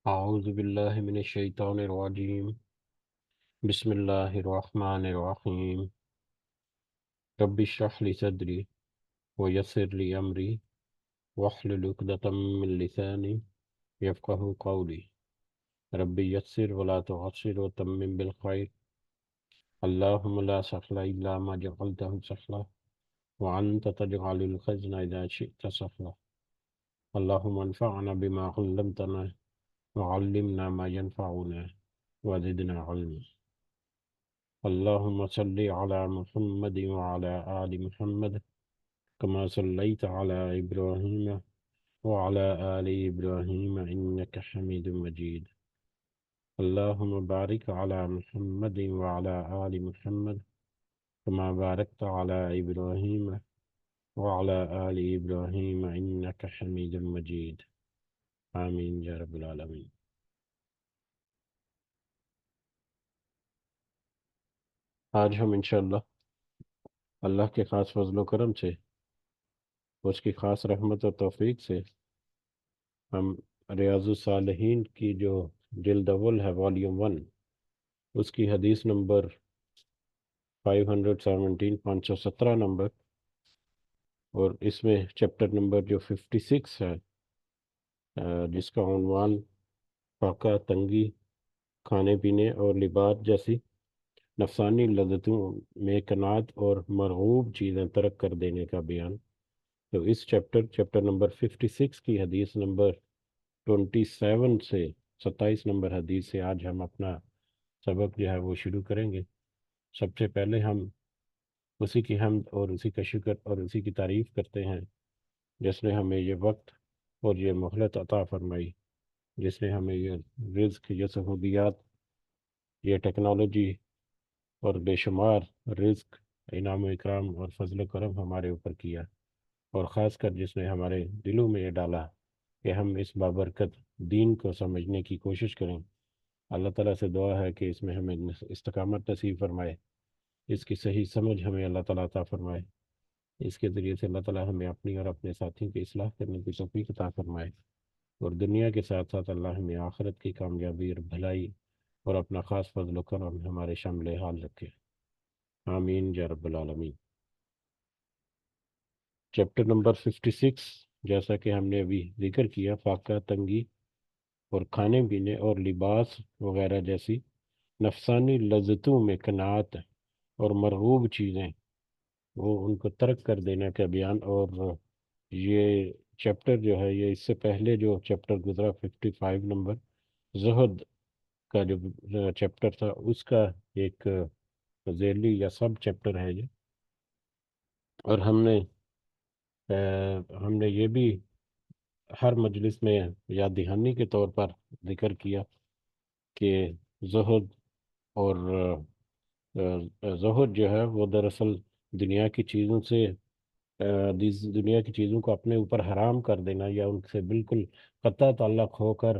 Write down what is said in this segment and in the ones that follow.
أعوذ بالله من الشيطان الرجيم. بسم الله الرحمن الرحيم. رب اشرح لي صدري ويسر لي أمري واحلل عقدة من لساني يفقه قولي. رب يسر ولا تعسر وتمم بالخير. اللهم لا سهل إلا ما جعلته سهلا وأنت تجعل الحزن إذا شئت سهلا. اللهم انفعنا بما علمتنا وعلمنا ما ينفعنا وزدنا علما. اللهم صل على محمد وعلى آل محمد كما صليت على إبراهيم وعلى آل إبراهيم إنك حميد مجيد. اللهم بارك على محمد وعلى آل محمد كما باركت على إبراهيم وعلى آل إبراهيم إنك حميد مجيد. آمين يا رب العالمين. آج ہم انشاءاللہ اللہ کے خاص فضل و کرم سے، اس کی خاص رحمت و توفیق سے، ہم ریاض الصالحین کی جو جلد اول ہے والیوم 1، اس کی حدیث نمبر 517، 517 نمبر، اور اس میں چیپٹر نمبر جو 56 ہے، جس کا عنوان فاقہ تنگی، کھانے پینے اور لباس جیسی نفسانی لذتوں میں قناعت اور مرغوب چیزیں ترک کر دینے کا بیان۔ تو اس چیپٹر نمبر 56 کی حدیث نمبر 27 سے 27 نمبر حدیث سے آج ہم اپنا سبق جو ہے وہ شروع کریں گے۔ سب سے پہلے ہم اسی کی حمد اور اسی کا شکر اور اسی کی تعریف کرتے ہیں جس نے ہمیں یہ وقت اور یہ مہلت عطا فرمائی، جس نے ہمیں یہ رزق، یہ سہولیات، یہ ٹیکنالوجی اور بے شمار رزق، انعام و اکرام اور فضل و کرم ہمارے اوپر کیا، اور خاص کر جس نے ہمارے دلوں میں یہ ڈالا کہ ہم اس بابرکت دین کو سمجھنے کی کوشش کریں۔ اللہ تعالیٰ سے دعا ہے کہ اس میں ہمیں استقامت نصیب فرمائے، اس کی صحیح سمجھ ہمیں اللہ تعالیٰ عطا فرمائے، اس کے ذریعے سے اللہ تعالیٰ ہمیں اپنی اور اپنے ساتھیوں کی اصلاح کرنے کی توفیق عطا فرمائے، اور دنیا کے ساتھ ساتھ اللہ ہمیں آخرت کی کامیابی اور بھلائی اور اپنا خاص فضل و کرم ہمارے شامل حال رکھے۔ آمین یا رب العالمین۔ چیپٹر نمبر 56، جیسا کہ ہم نے ابھی ذکر کیا، فاقہ تنگی اور کھانے پینے اور لباس وغیرہ جیسی نفسانی لذتوں میں قناعت اور مرغوب چیزیں، وہ ان کو ترک کر دینے کا بیان۔ اور یہ چیپٹر جو ہے، یہ اس سے پہلے جو چیپٹر گزرا 55 نمبر زہد کا جو چیپٹر تھا، اس کا ایک ذیلی یا سب چیپٹر ہے یہ۔ اور ہم نے یہ بھی ہر مجلس میں یاد دہانی کے طور پر ذکر کیا کہ زہد اور زہد جو ہے وہ دراصل دنیا کی چیزوں سے، دنیا کی چیزوں کو اپنے اوپر حرام کر دینا یا ان سے بالکل قطع تعلق ہو کر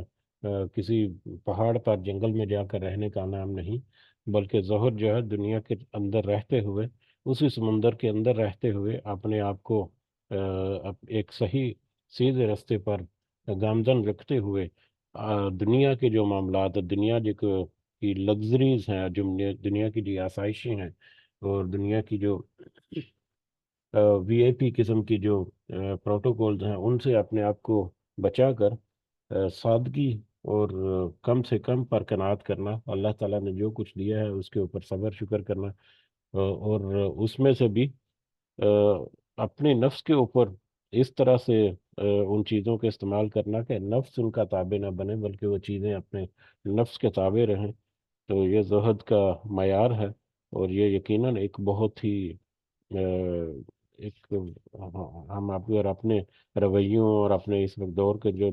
کسی پہاڑ پر جنگل میں جا کر رہنے کا نام نہیں، بلکہ زہد جو ہے دنیا کے اندر رہتے ہوئے، اسی سمندر کے اندر رہتے ہوئے اپنے آپ کو ایک صحیح سیدھے راستے پر گامزن رکھتے ہوئے دنیا کے جو معاملات، دنیا کی لگژریز ہیں، جو دنیا کی جو آسائشیں ہیں، اور دنیا کی جو وی آئی پی قسم کی جو پروٹوکولز ہیں، ان سے اپنے آپ کو بچا کر سادگی اور کم سے کم پر قناعت کرنا، اللہ تعالیٰ نے جو کچھ دیا ہے اس کے اوپر صبر شکر کرنا، اور اس میں سے بھی اپنے نفس کے اوپر اس طرح سے ان چیزوں کا استعمال کرنا کہ نفس ان کا تابع نہ بنے، بلکہ وہ چیزیں اپنے نفس کے تابع رہیں۔ تو یہ زہد کا معیار ہے، اور یہ یقیناً ایک بہت ہی ایک ہم آپ اور اپنے رویوں اور اپنے اس وقت دور کے جو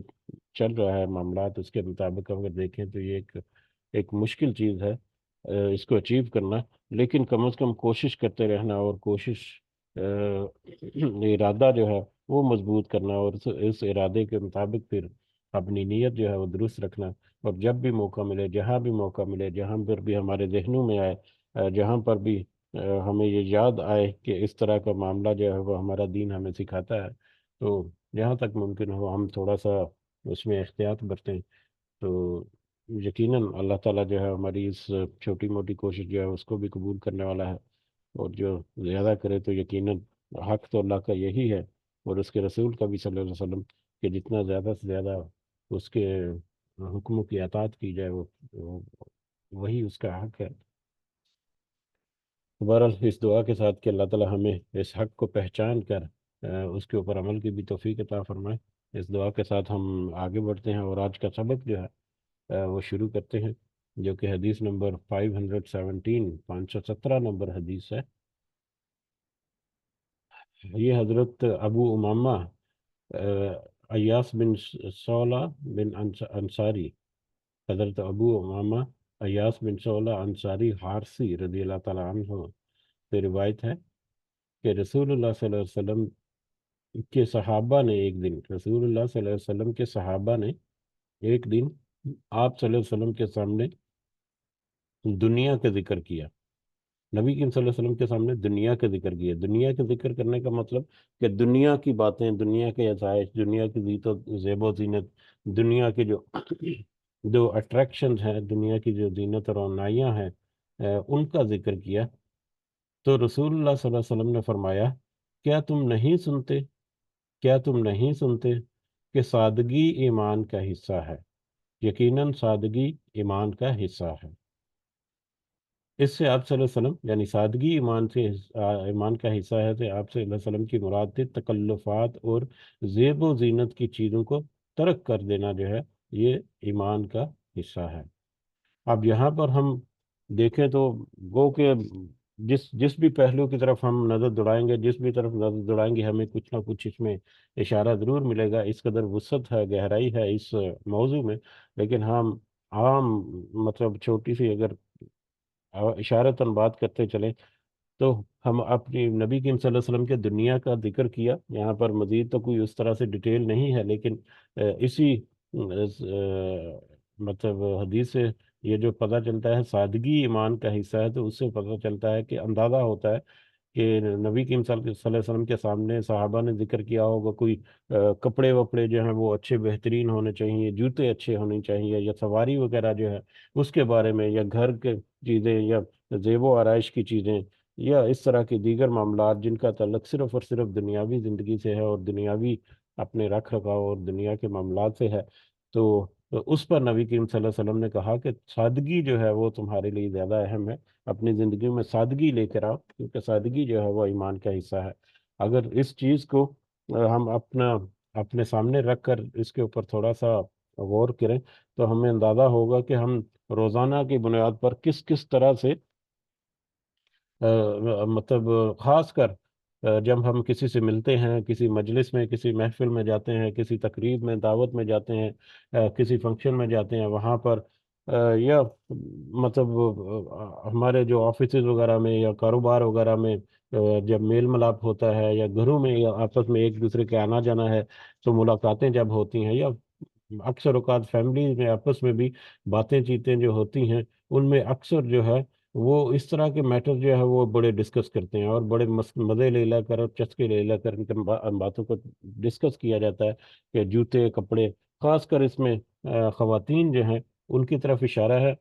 چل رہا ہے معاملات، اس کے مطابق اگر دیکھیں تو یہ ایک مشکل چیز ہے اس کو اچیو کرنا، لیکن کم از کم کوشش کرتے رہنا، اور کوشش ارادہ جو ہے وہ مضبوط کرنا، اور اس ارادے کے مطابق پھر اپنی نیت جو ہے وہ درست رکھنا، اور جب بھی موقع ملے، جہاں بھی موقع ملے، جہاں پر بھی ہمارے ذہنوں میں آئے، جہاں پر بھی ہمیں یہ یاد آئے کہ اس طرح کا معاملہ جو ہے وہ ہمارا دین ہمیں سکھاتا ہے، تو جہاں تک ممکن ہو ہم تھوڑا سا اس میں احتیاط برتیں، تو یقیناً اللہ تعالیٰ جو ہے ہماری اس چھوٹی موٹی کوشش جو ہے اس کو بھی قبول کرنے والا ہے، اور جو زیادہ کرے تو یقیناً حق تو اللہ کا یہی ہے، اور اس کے رسول کا بھی صلی اللہ علیہ وسلم، کہ جتنا زیادہ سے زیادہ اس کے حکموں کی اطاعت کی جائے وہی اس کا حق ہے۔ بہرحال اس دعا کے ساتھ کہ اللہ تعالیٰ ہمیں اس حق کو پہچان کر اس کے اوپر عمل کی بھی توفیق عطا فرمائے، اس دعا کے ساتھ ہم آگے بڑھتے ہیں اور آج کا سبق جو ہے وہ شروع کرتے ہیں، جو کہ حدیث نمبر 517، 517 نمبر حدیث ہے۔ یہ حضرت ابو امامہ ایاس بن سولہ بن انصاری، حضرت ابو امامہ ایاس بن سولہ انصاری حارثی رضی اللہ تعالیٰ عنہ سے روایت ہے کہ رسول اللہ صلی اللہ علیہ وسلم کے صحابہ نے ایک دن، رسول اللہ صلی اللہ علیہ وسلم کے صحابہ نے ایک دن آپ صلی اللہ علیہ وسلم کے سامنے دنیا کا ذکر کیا، نبی کریم صلی اللہ علیہ وسلم کے سامنے دنیا کا ذکر کیا۔ دنیا کا ذکر کرنے کا مطلب کہ دنیا کی باتیں، دنیا کے آسائش، دنیا کی زیب و زینت، دنیا کے جو اٹریکشنز ہیں، دنیا کی جو زینت اور عنایاں ہیں، ان کا ذکر کیا۔ تو رسول اللہ صلی اللہ علیہ وسلم نے فرمایا، کیا تم نہیں سنتے، کیا تم نہیں سنتے کہ سادگی ایمان کا حصہ ہے، یقیناً سادگی ایمان کا حصہ ہے۔ اس سے آپ صلی اللہ علیہ وسلم، یعنی سادگی ایمان کا حصہ ہے، تو آپ صلی اللہ علیہ وسلم کی مراد تھی تکلفات اور زیب و زینت کی چیزوں کو ترک کر دینا جو ہے یہ ایمان کا حصہ ہے۔ اب یہاں پر ہم دیکھیں تو گو کہ جس بھی پہلو کی طرف ہم نظر دوڑائیں گے، جس بھی طرف نظر دوڑائیں گے، ہمیں کچھ نہ کچھ اس میں اشارہ ضرور ملے گا، اس قدر وسعت ہے، گہرائی ہے اس موضوع میں۔ لیکن ہم عام مطلب چھوٹی سی اگر اشارتاً بات کرتے چلیں تو ہم اپنی نبی کریم صلی اللہ علیہ وسلم کے دنیا کا ذکر کیا، یہاں پر مزید تو کوئی اس طرح سے ڈیٹیل نہیں ہے، لیکن اسی مطلب حدیث سے یہ جو پتہ چلتا ہے سادگی ایمان کا حصہ ہے، تو اس سے پتہ چلتا ہے کہ اندازہ ہوتا ہے کہ نبی کریم صلی اللہ علیہ وسلم کے سامنے صحابہ نے ذکر کیا ہوگا کوئی کپڑے وپڑے جو ہیں وہ اچھے بہترین ہونے چاہیے، جوتے اچھے ہونے چاہیے، یا سواری وغیرہ جو ہے اس کے بارے میں، یا گھر کے چیزیں، یا زیب و آرائش کی چیزیں، یا اس طرح کے دیگر معاملات جن کا تعلق صرف اور صرف دنیاوی زندگی سے ہے اور دنیاوی اپنے رکھ رکھاؤ اور دنیا کے معاملات سے ہے، تو اس پر نبی کریم صلی اللہ علیہ وسلم نے کہا کہ سادگی جو ہے وہ تمہارے لیے زیادہ اہم ہے، اپنی زندگی میں سادگی لے کر آؤ، کیونکہ سادگی جو ہے وہ ایمان کا حصہ ہے۔ اگر اس چیز کو ہم اپنے سامنے رکھ کر اس کے اوپر تھوڑا سا غور کریں تو ہمیں اندازہ ہوگا کہ ہم روزانہ کی بنیاد پر کس کس طرح سے مطلب خاص کر جب ہم کسی سے ملتے ہیں، کسی مجلس میں، کسی محفل میں جاتے ہیں، کسی تقریب میں، دعوت میں جاتے ہیں، کسی فنکشن میں جاتے ہیں، وہاں پر یا مطلب ہمارے جو آفیسز وغیرہ میں یا کاروبار وغیرہ میں جب میل ملاپ ہوتا ہے، یا گھروں میں یا آپس میں ایک دوسرے کے آنا جانا ہے، تو ملاقاتیں جب ہوتی ہیں، یا اکثر اوقات فیملی میں آپس میں بھی باتیں چیتیں جو ہوتی ہیں، ان میں اکثر جو ہے وہ اس طرح کے میٹر جو ہے وہ بڑے ڈسکس کرتے ہیں، اور بڑے مزے لے لا کر اور چسکے لے لا کر ان باتوں کو ڈسکس کیا جاتا ہے کہ جوتے کپڑے، خاص کر اس میں خواتین جو ہیں ان کی طرف اشارہ ہے،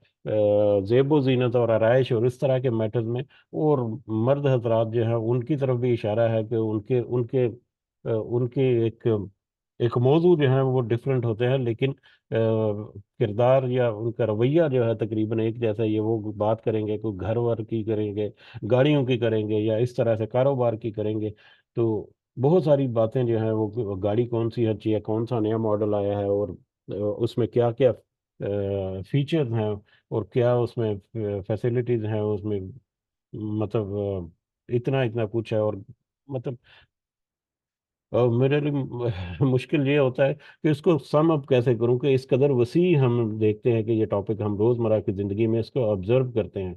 زیب و زینت اور آرائش اور اس طرح کے میٹرز میں، اور مرد حضرات جو ہیں ان کی طرف بھی اشارہ ہے کہ ان کے ایک موضوع جو ہیں وہ ڈفرینٹ ہوتے ہیں، لیکن کردار یا ان کا رویہ جو ہے تقریباً ایک جیسا ہی ہے۔ وہ بات کریں گے، کوئی گھر ور کی کریں گے، گاڑیوں کی کریں گے، یا اس طرح سے کاروبار کی کریں گے، تو بہت ساری باتیں جو ہیں وہ گاڑی کون سی اچھی ہے، کون سا نیا ماڈل آیا ہے، اور اس میں کیا کیا فیچرز ہیں، اور کیا اس میں فیسلٹیز ہیں اس میں، مطلب اتنا اتنا کچھ ہے، اور مطلب میرے لیے مشکل یہ ہوتا ہے کہ اس کو سم اپ کیسے کروں، کہ اس قدر وسیع ہم دیکھتے ہیں کہ یہ ٹاپک ہم روزمرہ کی زندگی میں اس کو آبزرو کرتے ہیں،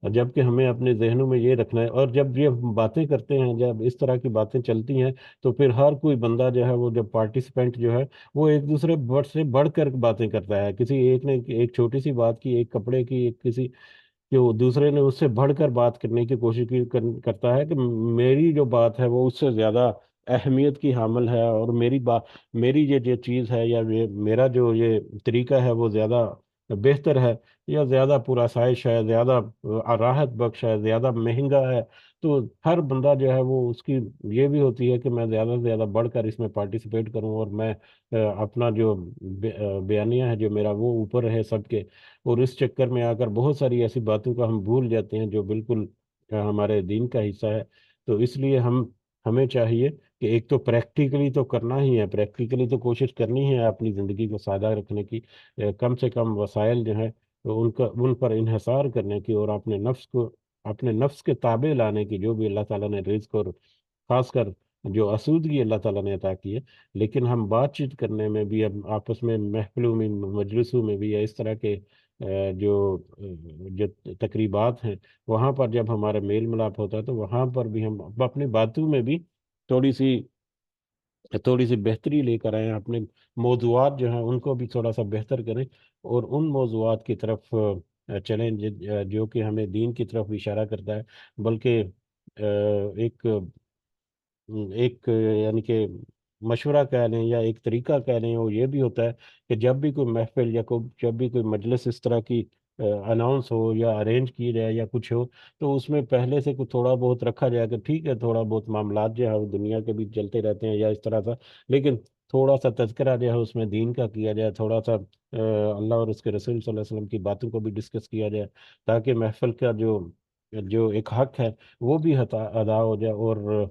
جبکہ ہمیں اپنے ذہنوں میں یہ رکھنا ہے، اور جب یہ باتیں کرتے ہیں، جب اس طرح کی باتیں چلتی ہیں، تو پھر ہر کوئی بندہ جو ہے وہ جب پارٹیسپینٹ جو ہے وہ ایک دوسرے سے بڑھ کر باتیں کرتا ہے، کسی ایک نے ایک چھوٹی سی بات کی، ایک کپڑے کی، ایک کسی جو دوسرے نے اس سے بڑھ کر بات کرنے کی کوشش کرتا ہے کہ میری جو بات ہے وہ اس سے زیادہ اہمیت کی حامل ہے، اور میری یہ چیز ہے، یا میرا جو یہ طریقہ ہے وہ زیادہ بہتر ہے، یا زیادہ پرآسائش ہے، زیادہ راحت بخش ہے، زیادہ مہنگا ہے، تو ہر بندہ جو ہے وہ اس کی یہ بھی ہوتی ہے کہ میں زیادہ سے زیادہ بڑھ کر اس میں پارٹیسپیٹ کروں، اور میں اپنا جو بیانیہ ہے جو میرا وہ اوپر رہے سب کے، اور اس چکر میں آ کر بہت ساری ایسی باتوں کا ہم بھول جاتے ہیں جو بالکل ہمارے دین کا حصہ ہے۔ تو اس لیے ہمیں چاہیے کہ ایک تو پریکٹیکلی تو کرنا ہی ہے، پریکٹیکلی تو کوشش کرنی ہے اپنی زندگی کو سادہ رکھنے کی، کم سے کم وسائل جو ہیں ان پر انحصار کرنے کی، اور اپنے نفس کے تابع لانے کی، جو بھی اللہ تعالیٰ نے رزق اور خاص کر جو آسودگی اللہ تعالیٰ نے عطا کی ہے۔ لیکن ہم بات چیت کرنے میں بھی، اب آپس میں محفلوں میں، مجلسوں میں بھی، یا اس طرح کے جو تقریبات ہیں، وہاں پر جب ہمارا میل ملاپ ہوتا ہے تو وہاں پر بھی ہم اپنی باتوں میں بھی تھوڑی سی تھوڑی سی بہتری لے کر آئیں، اپنے موضوعات جو ہیں ان کو بھی تھوڑا سا بہتر کریں، اور ان موضوعات کی طرف چلیں جو کہ ہمیں دین کی طرف اشارہ کرتا ہے، بلکہ ایک ایک یعنی کہ مشورہ کہہ لیں یا ایک طریقہ کہہ لیں، وہ یہ بھی ہوتا ہے کہ جب بھی کوئی محفل یا جب بھی کوئی مجلس اس طرح کی اناؤنس ہو یا ارینج کی جائے یا کچھ ہو، تو اس میں پہلے سے کچھ تھوڑا بہت رکھا جائے کہ ٹھیک ہے، تھوڑا بہت معاملات جو ہے وہ دنیا کے بھی چلتے رہتے ہیں یا اس طرح سا، لیکن تھوڑا سا تذکرہ جو ہے اس میں دین کا کیا جائے، تھوڑا سا اللہ اور اس کے رسول صلی اللہ علیہ وسلم کی باتوں کو بھی ڈسکس کیا جائے، تاکہ محفل کا جو ایک حق ہے وہ بھی ادا ہو جائے، اور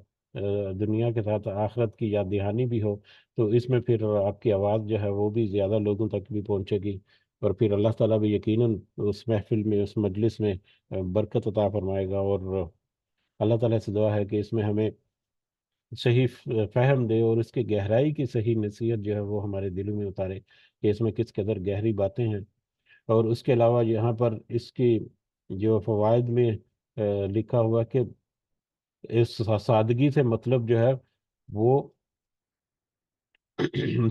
دنیا کے ساتھ آخرت کی یاد دہانی بھی ہو، تو اس میں پھر آپ کی آواز جو ہے وہ بھی زیادہ لوگوں تک بھی پہنچے گی، اور پھر اللہ تعالیٰ بھی یقیناً اس محفل میں، اس مجلس میں برکت عطا فرمائے گا، اور اللہ تعالیٰ سے دعا ہے کہ اس میں ہمیں صحیح فہم دے، اور اس کی گہرائی کی صحیح نصیحت جو ہے وہ ہمارے دلوں میں اتارے کہ اس میں کس قدر گہری باتیں ہیں۔ اور اس کے علاوہ یہاں پر اس کی جو فوائد میں لکھا ہوا کہ اس سادگی سے مطلب جو ہے وہ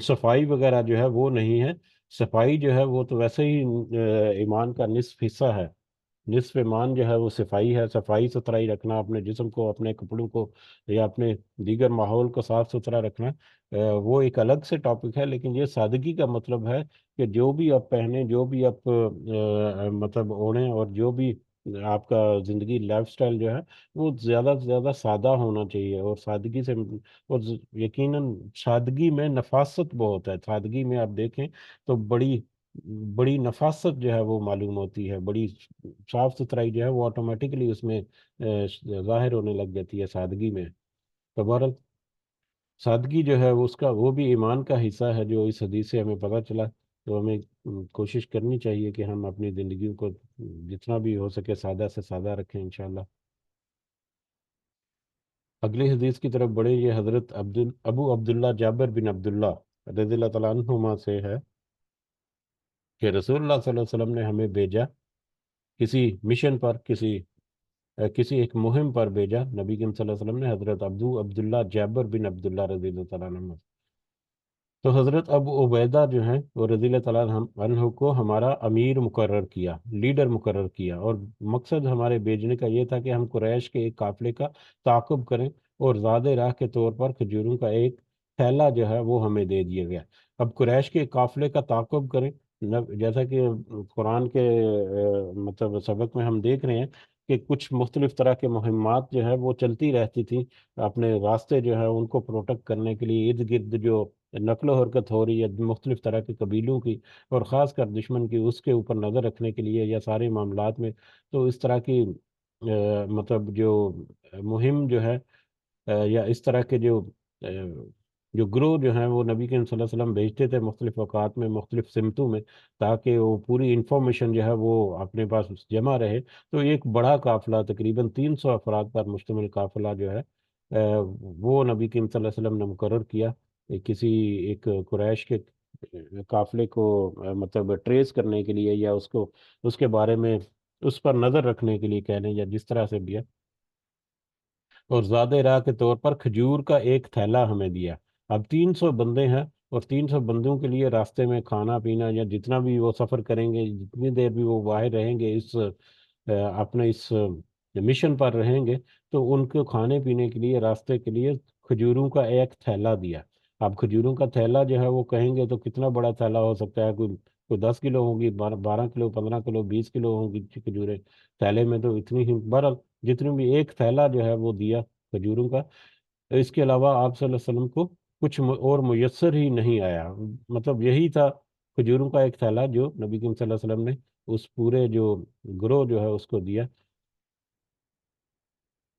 صفائی وغیرہ جو ہے وہ نہیں ہے، صفائی جو ہے وہ تو ویسے ہی ایمان کا نصف حصہ ہے، نصف ایمان جو ہے وہ صفائی ہے، صفائی ستھرائی رکھنا، اپنے جسم کو، اپنے کپڑوں کو، یا اپنے دیگر ماحول کو صاف ستھرا رکھنا، وہ ایک الگ سے ٹاپک ہے، لیکن یہ سادگی کا مطلب ہے کہ جو بھی آپ پہنیں، جو بھی آپ مطلب اوڑھیں، اور جو بھی آپ کا زندگی لائف سٹائل جو ہے وہ زیادہ سے زیادہ سادہ ہونا چاہیے، اور سادگی سے، اور یقیناً سادگی میں نفاست بہت ہے، سادگی میں آپ دیکھیں تو بڑی بڑی نفاست جو ہے وہ معلوم ہوتی ہے، بڑی صاف ستھرائی جو ہے وہ آٹومیٹکلی اس میں ظاہر ہونے لگ جاتی ہے سادگی میں۔ تو بہرحال سادگی جو ہے اس کا وہ بھی ایمان کا حصہ ہے، جو اس حدیث سے ہمیں پتہ چلا، تو ہمیں کوشش کرنی چاہیے کہ ہم اپنی زندگیوں کو جتنا بھی ہو سکے سادہ سے سادہ رکھیں انشاءاللہ۔ اگلی حدیث کی طرف بڑھے، یہ حضرت ابو عبداللہ جابر بن عبداللہ رضی اللہ تعالیٰ عنہما سے ہے کہ رسول اللہ صلی اللہ علیہ وسلم نے ہمیں بھیجا کسی مشن پر، کسی ایک مہم پر بھیجا، نبی کریم صلی اللہ علیہ وسلم نے حضرت ابو عبداللہ جابر بن عبداللہ رضی اللہ تعالیٰ عنہ، تو حضرت ابو عبیدہ جو ہیں وہ رضی اللہ تعالیٰ عنہ کو ہمارا امیر مقرر کیا، لیڈر مقرر کیا، اور مقصد ہمارے بھیجنے کا یہ تھا کہ ہم قریش کے ایک قافلے کا تعاقب کریں، اور زاد راہ کے طور پر کھجوروں کا ایک تھیلا جو ہے وہ ہمیں دے دیا گیا۔ اب قریش کے قافلے کا تعاقب کریں، جیسا کہ قرآن کے مطلب سبق میں ہم دیکھ رہے ہیں کہ کچھ مختلف طرح کے مہمات جو ہے وہ چلتی رہتی تھی، اپنے راستے جو ہے ان کو پروٹیکٹ کرنے کے لیے، ارد گرد جو نقل و حرکت ہو رہی ہے مختلف طرح کے قبیلوں کی، اور خاص کر دشمن کی، اس کے اوپر نظر رکھنے کے لیے، یا سارے معاملات میں، تو اس طرح کی مطلب جو مہم جو ہے، یا اس طرح کے آ، جو گروہ جو ہیں وہ نبی کریم صلی اللہ علیہ وسلم بھیجتے تھے مختلف اوقات میں، مختلف سمتوں میں، تاکہ وہ پوری انفارمیشن جو ہے وہ اپنے پاس جمع رہے۔ تو ایک بڑا قافلہ، تقریباً 300 افراد پر مشتمل قافلہ جو ہے وہ نبی کریم صلی اللہ علیہ وسلم نے مقرر کیا، کسی ایک قریش کے قافلے کو مطلب ٹریس کرنے کے لیے، یا اس کے بارے میں اس پر نظر رکھنے کے لیے کہہ لیں، یا جس طرح سے بھی ہے، اور زیادہ راہ کے طور پر کھجور کا ایک تھیلا ہمیں دیا۔ اب 300 بندے ہیں، اور 300 بندوں کے لیے راستے میں کھانا پینا، یا جتنا بھی وہ سفر کریں گے، جتنی دیر بھی وہ باہر رہیں گے، اپنے اس مشن پر رہیں گے، تو ان کو کھانے پینے کے لیے راستے کے لیے کھجوروں کا ایک تھیلا دیا. اب کھجوروں کا تھیلا جو ہے وہ کہیں گے تو کتنا بڑا تھیلا ہو سکتا ہے؟ کوئی 10 کلو ہوگی، 12 کلو، 15 کلو، 20 کلو ہوگی کھجوریں تھیلے میں. تو اتنی ہی بہرحال جتنی بھی ایک تھیلا جو ہے وہ دیا کھجوروں کا. اس کے علاوہ آپ صلی اللہ علیہ وسلم کو کچھ اور میسر ہی نہیں آیا. مطلب یہی تھا کھجوروں کا ایک تھیلا جو نبی کریم صلی اللہ علیہ وسلم نے اس پورے جو گروہ جو ہے اس کو دیا،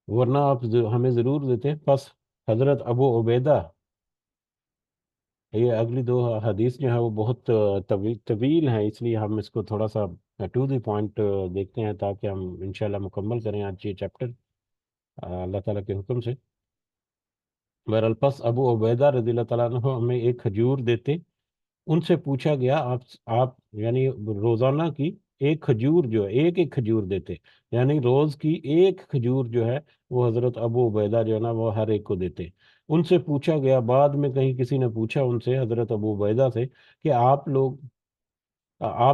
ورنہ آپ ہمیں ضرور دیتے. بس حضرت ابو عبیدہ، یہ اگلی دو حدیث جو ہے وہ بہت طویل ہیں، اس لیے ہم اس کو تھوڑا سا ٹو دی پوائنٹ دیکھتے ہیں تاکہ ہم انشاءاللہ مکمل کریں آج یہ چیپٹر اللہ تعالیٰ کے حکم سے. بہرحال پس ابو عبیدہ رضی اللہ تعالیٰ عنہ ہمیں ایک کھجور دیتے. ان سے پوچھا گیا آپ یعنی روزانہ کی ایک کھجور جو ہے ایک ایک کھجور دیتے، یعنی روز کی ایک کھجور جو ہے وہ حضرت ابو عبیدہ جو ہے نا وہ ہر ایک کو دیتے. ان سے پوچھا گیا، بعد میں کہیں کسی نے پوچھا ان سے حضرت ابو عبیدہ سے کہ آپ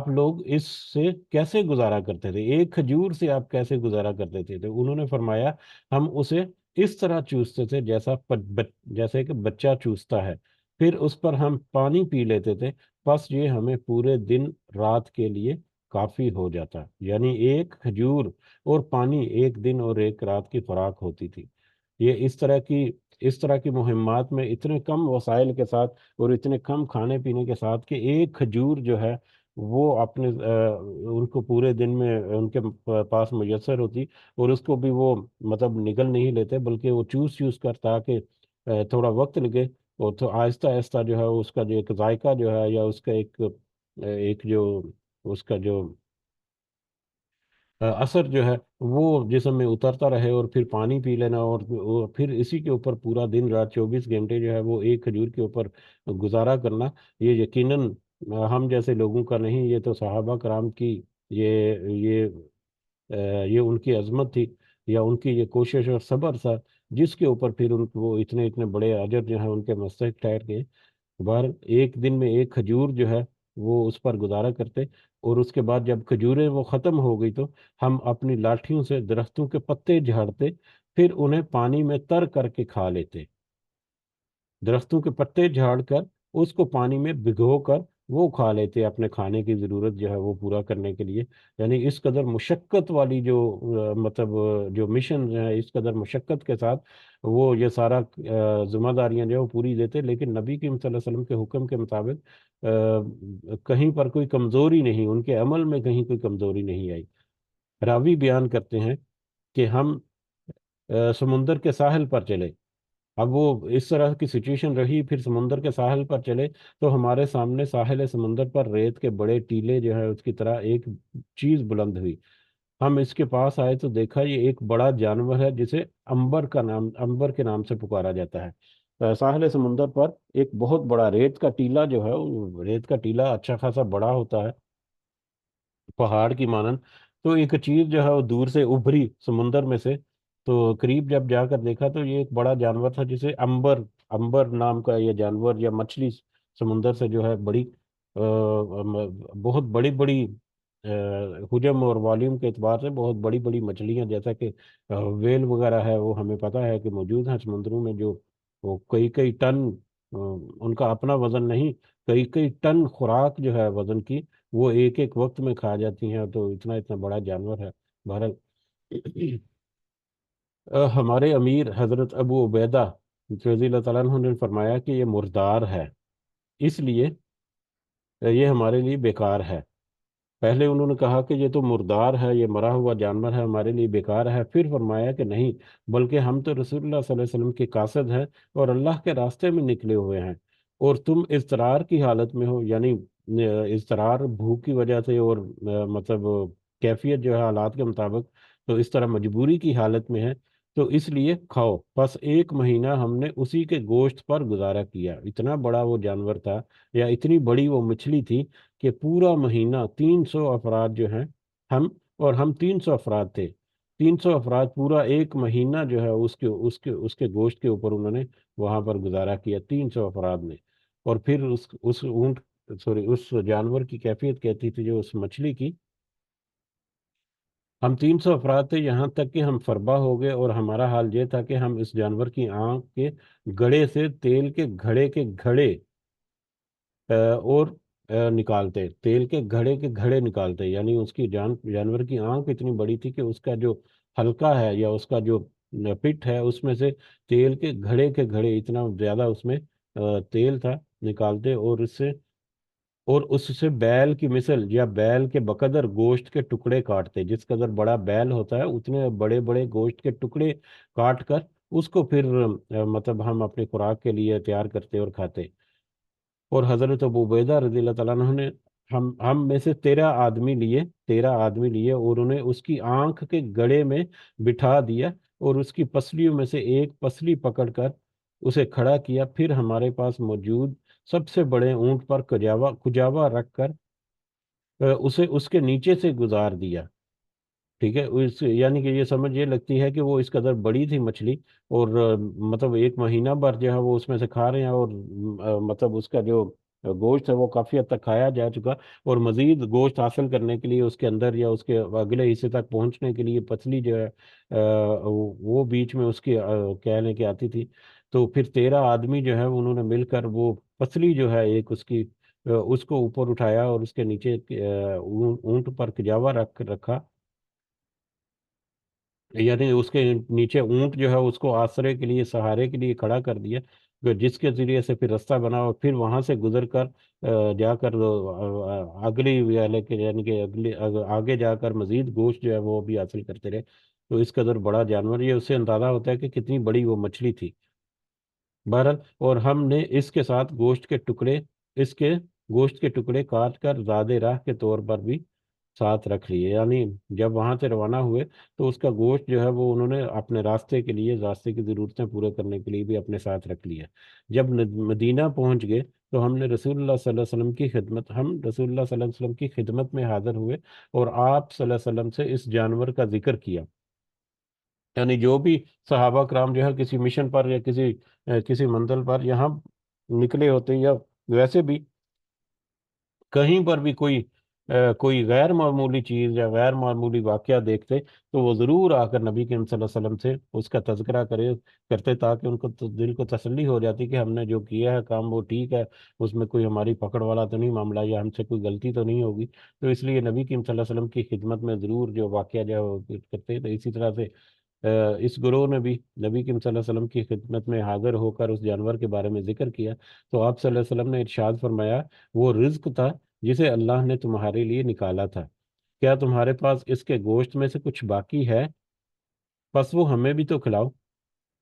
لوگ اس سے کیسے گزارا کرتے تھے، ایک کھجور سے آپ کیسے گزارا کرتے تھے؟ تو انہوں نے فرمایا ہم اسے اس طرح چوستے تھے جیسے کہ بچہ چوستا ہے، پھر اس پر ہم پانی پی لیتے تھے، بس یہ ہمیں پورے دن رات کے لیے کافی ہو جاتا. یعنی ایک کھجور اور پانی ایک دن اور ایک رات کی خوراک ہوتی تھی. یہ اس طرح کی مہمات میں اتنے کم وسائل کے ساتھ اور اتنے کم کھانے پینے کے ساتھ کہ ایک کھجور جو ہے وہ اپنے ان کو پورے دن میں ان کے پاس میسر ہوتی، اور اس کو بھی وہ مطلب نگل نہیں لیتے بلکہ وہ چوس چوس کر تاکہ تھوڑا وقت لگے، اور تو آہستہ آہستہ جو ہے اس کا جو ایک ذائقہ جو ہے یا اس کا ایک جو اس کا جو اثر جو ہے وہ جسم میں اترتا رہے، اور پھر پانی پی لینا، اور پھر اسی کے اوپر پورا دن رات 24 گھنٹے جو ہے وہ ایک کھجور کے اوپر گزارا کرنا، یہ یقیناً ہم جیسے لوگوں کا نہیں، یہ تو صحابہ کرام کی یہ یہ یہ ان کی عظمت تھی، یا ان کی یہ کوشش اور صبر تھا جس کے اوپر پھر وہ اتنے اتنے بڑے اجر جو ہیں ان کے مستحق ٹھہر گئے. بار ایک دن میں ایک کھجور جو ہے وہ اس پر گزارا کرتے، اور اس کے بعد جب کھجوریں وہ ختم ہو گئی تو ہم اپنی لاٹھیوں سے درختوں کے پتے جھاڑتے، پھر انہیں پانی میں تر کر کے کھا لیتے. درختوں کے پتے جھاڑ کر اس کو پانی میں بھگو کر وہ کھا لیتے اپنے کھانے کی ضرورت جو ہے وہ پورا کرنے کے لیے. یعنی اس قدر مشقت والی جو مطلب جو مشن جو ہے، اس قدر مشقت کے ساتھ وہ یہ سارا ذمہ داریاں جو ہے وہ پوری دیتے، لیکن نبی کریم صلی اللہ علیہ وسلم کے حکم کے مطابق کہیں پر کوئی کمزوری نہیں، ان کے عمل میں کہیں کوئی کمزوری نہیں آئی. راوی بیان کرتے ہیں کہ ہم سمندر کے ساحل پر چلے. اب وہ اس طرح کی سچویشن رہی، پھر سمندر کے ساحل پر چلے تو ہمارے سامنے ساحل سمندر پر ریت کے بڑے ٹیلے جو ہے اس کی طرح ایک چیز بلند ہوئی. ہم اس کے پاس آئے تو دیکھا یہ ایک بڑا جانور ہے جسے امبر کے نام سے پکارا جاتا ہے. ساحل سمندر پر ایک بہت بڑا ریت کا ٹیلا جو ہے، وہ ریت کا ٹیلا اچھا خاصا بڑا ہوتا ہے پہاڑ کی مانند. تو ایک چیز جو ہے وہ دور سے ابھری سمندر میں سے، تو قریب جب جا کر دیکھا تو یہ ایک بڑا جانور تھا جسے امبر نام کا یہ جانور یا مچھلی سمندر سے جو ہے بڑی بہت بڑی بڑی حجم اور والیوم کے اعتبار سے بہت بڑی بڑی مچھلیاں جیسا کہ ویل وغیرہ ہے وہ ہمیں پتہ ہے کہ موجود ہیں سمندروں میں، جو وہ کئی کئی ٹن ان کا اپنا وزن نہیں، کئی کئی ٹن خوراک جو ہے وزن کی وہ ایک ایک وقت میں کھا جاتی ہیں. تو اتنا اتنا بڑا جانور ہے. بہرحال ہمارے امیر حضرت ابو عبیدہ رضی اللہ تعالیٰ عنہ نے فرمایا کہ یہ مردار ہے، اس لیے یہ ہمارے لیے بیکار ہے. پہلے انہوں نے کہا کہ یہ تو مردار ہے، یہ مرا ہوا جانور ہے، ہمارے لیے بیکار ہے. پھر فرمایا کہ نہیں، بلکہ ہم تو رسول اللہ صلی اللہ علیہ وسلم کے قاصد ہیں اور اللہ کے راستے میں نکلے ہوئے ہیں، اور تم اضطرار کی حالت میں ہو، یعنی اضطرار بھوک کی وجہ سے اور مطلب کیفیت جو ہے حالات کے مطابق، تو اس طرح مجبوری کی حالت میں ہے، تو اس لیے کھاؤ. بس ایک مہینہ ہم نے اسی کے گوشت پر گزارا کیا. اتنا بڑا وہ جانور تھا یا اتنی بڑی وہ مچھلی تھی کہ پورا مہینہ 300 افراد جو ہیں ہم 300 افراد تھے. 300 افراد پورا ایک مہینہ جو ہے اس کے گوشت کے اوپر انہوں نے وہاں پر گزارا کیا، 300 افراد نے. اور پھر اس اونٹ سوری اس جانور کی کیفیت کہتی تھی جو اس مچھلی کی، ہم 300 افراد تھے، یہاں تک کہ ہم فربا ہو گئے، اور ہمارا حال یہ تھا کہ ہم اس جانور کی آنکھ کے گڑے سے تیل کے گھڑے کے گھڑے اور نکالتے، تیل کے گھڑے نکالتے، یعنی اس کی جانور کی آنکھ اتنی بڑی تھی کہ اس کا جو حلقہ ہے یا اس کا جو پٹ ہے، اس میں سے تیل کے گھڑے اتنا زیادہ اس میں تیل تھا، نکالتے، اور اس سے بیل کی مثل یا بیل کے بقدر گوشت کے ٹکڑے کاٹتے، جس قدر بڑا بیل ہوتا ہے اتنے بڑے بڑے گوشت کے ٹکڑے کاٹ کر اس کو پھر مطلب ہم اپنی خوراک کے لیے تیار کرتے اور کھاتے۔ اور حضرت ابو عبیدہ رضی اللہ تعالیٰ عنہ نے ہم میں سے 13 آدمی لیے اور انہیں اس کی آنکھ کے گڑے میں بٹھا دیا، اور اس کی پسلیوں میں سے ایک پسلی پکڑ کر اسے کھڑا کیا، پھر ہمارے پاس موجود سب سے بڑے اونٹ پر کجاوا رکھ کر اسے اس کے نیچے سے گزار دیا۔ ٹھیک ہے، یعنی کہ یہ لگتی ہے کہ وہ اس قدر بڑی تھی مچھلی، اور مطلب ایک مہینہ بھر جو ہے وہ اس میں سے کھا رہے ہیں، اور مطلب اس کا جو گوشت ہے وہ کافی حد تک کھایا جا چکا، اور مزید گوشت حاصل کرنے کے لیے اس کے اندر یا اس کے اگلے حصے تک پہنچنے کے لیے پتلی جو ہے وہ بیچ میں اس کی کہنے کی آتی تھی۔ تو پھر 13 آدمی جو ہے انہوں نے مل کر وہ پتلی جو ہے ایک اس کی اس کو اوپر اٹھایا، اور اس کے نیچے اونٹ پر کجاوا رکھا، یعنی اس کے نیچے اونٹ جو ہے اس کو آسرے کے لیے، سہارے کے لیے کھڑا کر دیا، جس کے ذریعے سے پھر راستہ بنا، اور پھر وہاں سے گزر کر جا کر اگلی ویلے کے، یعنی کہ آگے جا کر مزید گوشت جو ہے وہ بھی حاصل کرتے رہے۔ تو اس قدر بڑا جانور، یہ اس سے اندازہ ہوتا ہے کہ کتنی بڑی وہ مچھلی تھی۔ بہرحال، اور ہم نے اس کے گوشت کے ٹکڑے کاٹ کر زاد راہ کے طور پر بھی ساتھ رکھ لیے، یعنی جب وہاں سے روانہ ہوئے تو اس کا گوشت جو ہے وہ انہوں نے اپنے راستے کی ضرورتیں پورے کرنے کے لیے بھی اپنے ساتھ رکھ لیا۔ جب مدینہ پہنچ گئے تو ہم رسول اللہ صلی اللہ علیہ وسلم کی خدمت میں حاضر ہوئے، اور آپ صلی اللہ علیہ وسلم سے اس جانور کا ذکر کیا، یعنی جو بھی صحابہ کرام جو ہے کسی مشن پر یا کسی منزل پر یہاں نکلے ہوتے، یا ویسے بھی کہیں پر بھی کوئی غیر معمولی چیز یا غیر معمولی واقعہ دیکھتے تو وہ ضرور آ کر نبی کریم صلی اللہ علیہ وسلم سے اس کا تذکرہ کرتے، تاکہ ان کو دل کو تسلی ہو جاتی کہ ہم نے جو کیا ہے کام وہ ٹھیک ہے، اس میں کوئی ہماری پکڑ والا تو نہیں معاملہ، یا ہم سے کوئی غلطی تو نہیں ہوگی۔ تو اس لیے نبی کریم صلی اللہ علیہ وسلم کی خدمت میں ضرور جو واقعہ جو ہے وہ کرتے، تو اسی طرح سے اس گروہ نے بھی نبی کریم صلی اللہ علیہ وسلم کی خدمت میں حاضر ہو کر اس جانور کے بارے میں ذکر کیا، تو آپ صلی اللہ علیہ وسلم نے ارشاد فرمایا، وہ رزق تھا جسے اللہ نے تمہارے لیے نکالا تھا، کیا تمہارے پاس اس کے گوشت میں سے کچھ باقی ہے؟ پس وہ ہمیں بھی تو کھلاؤ۔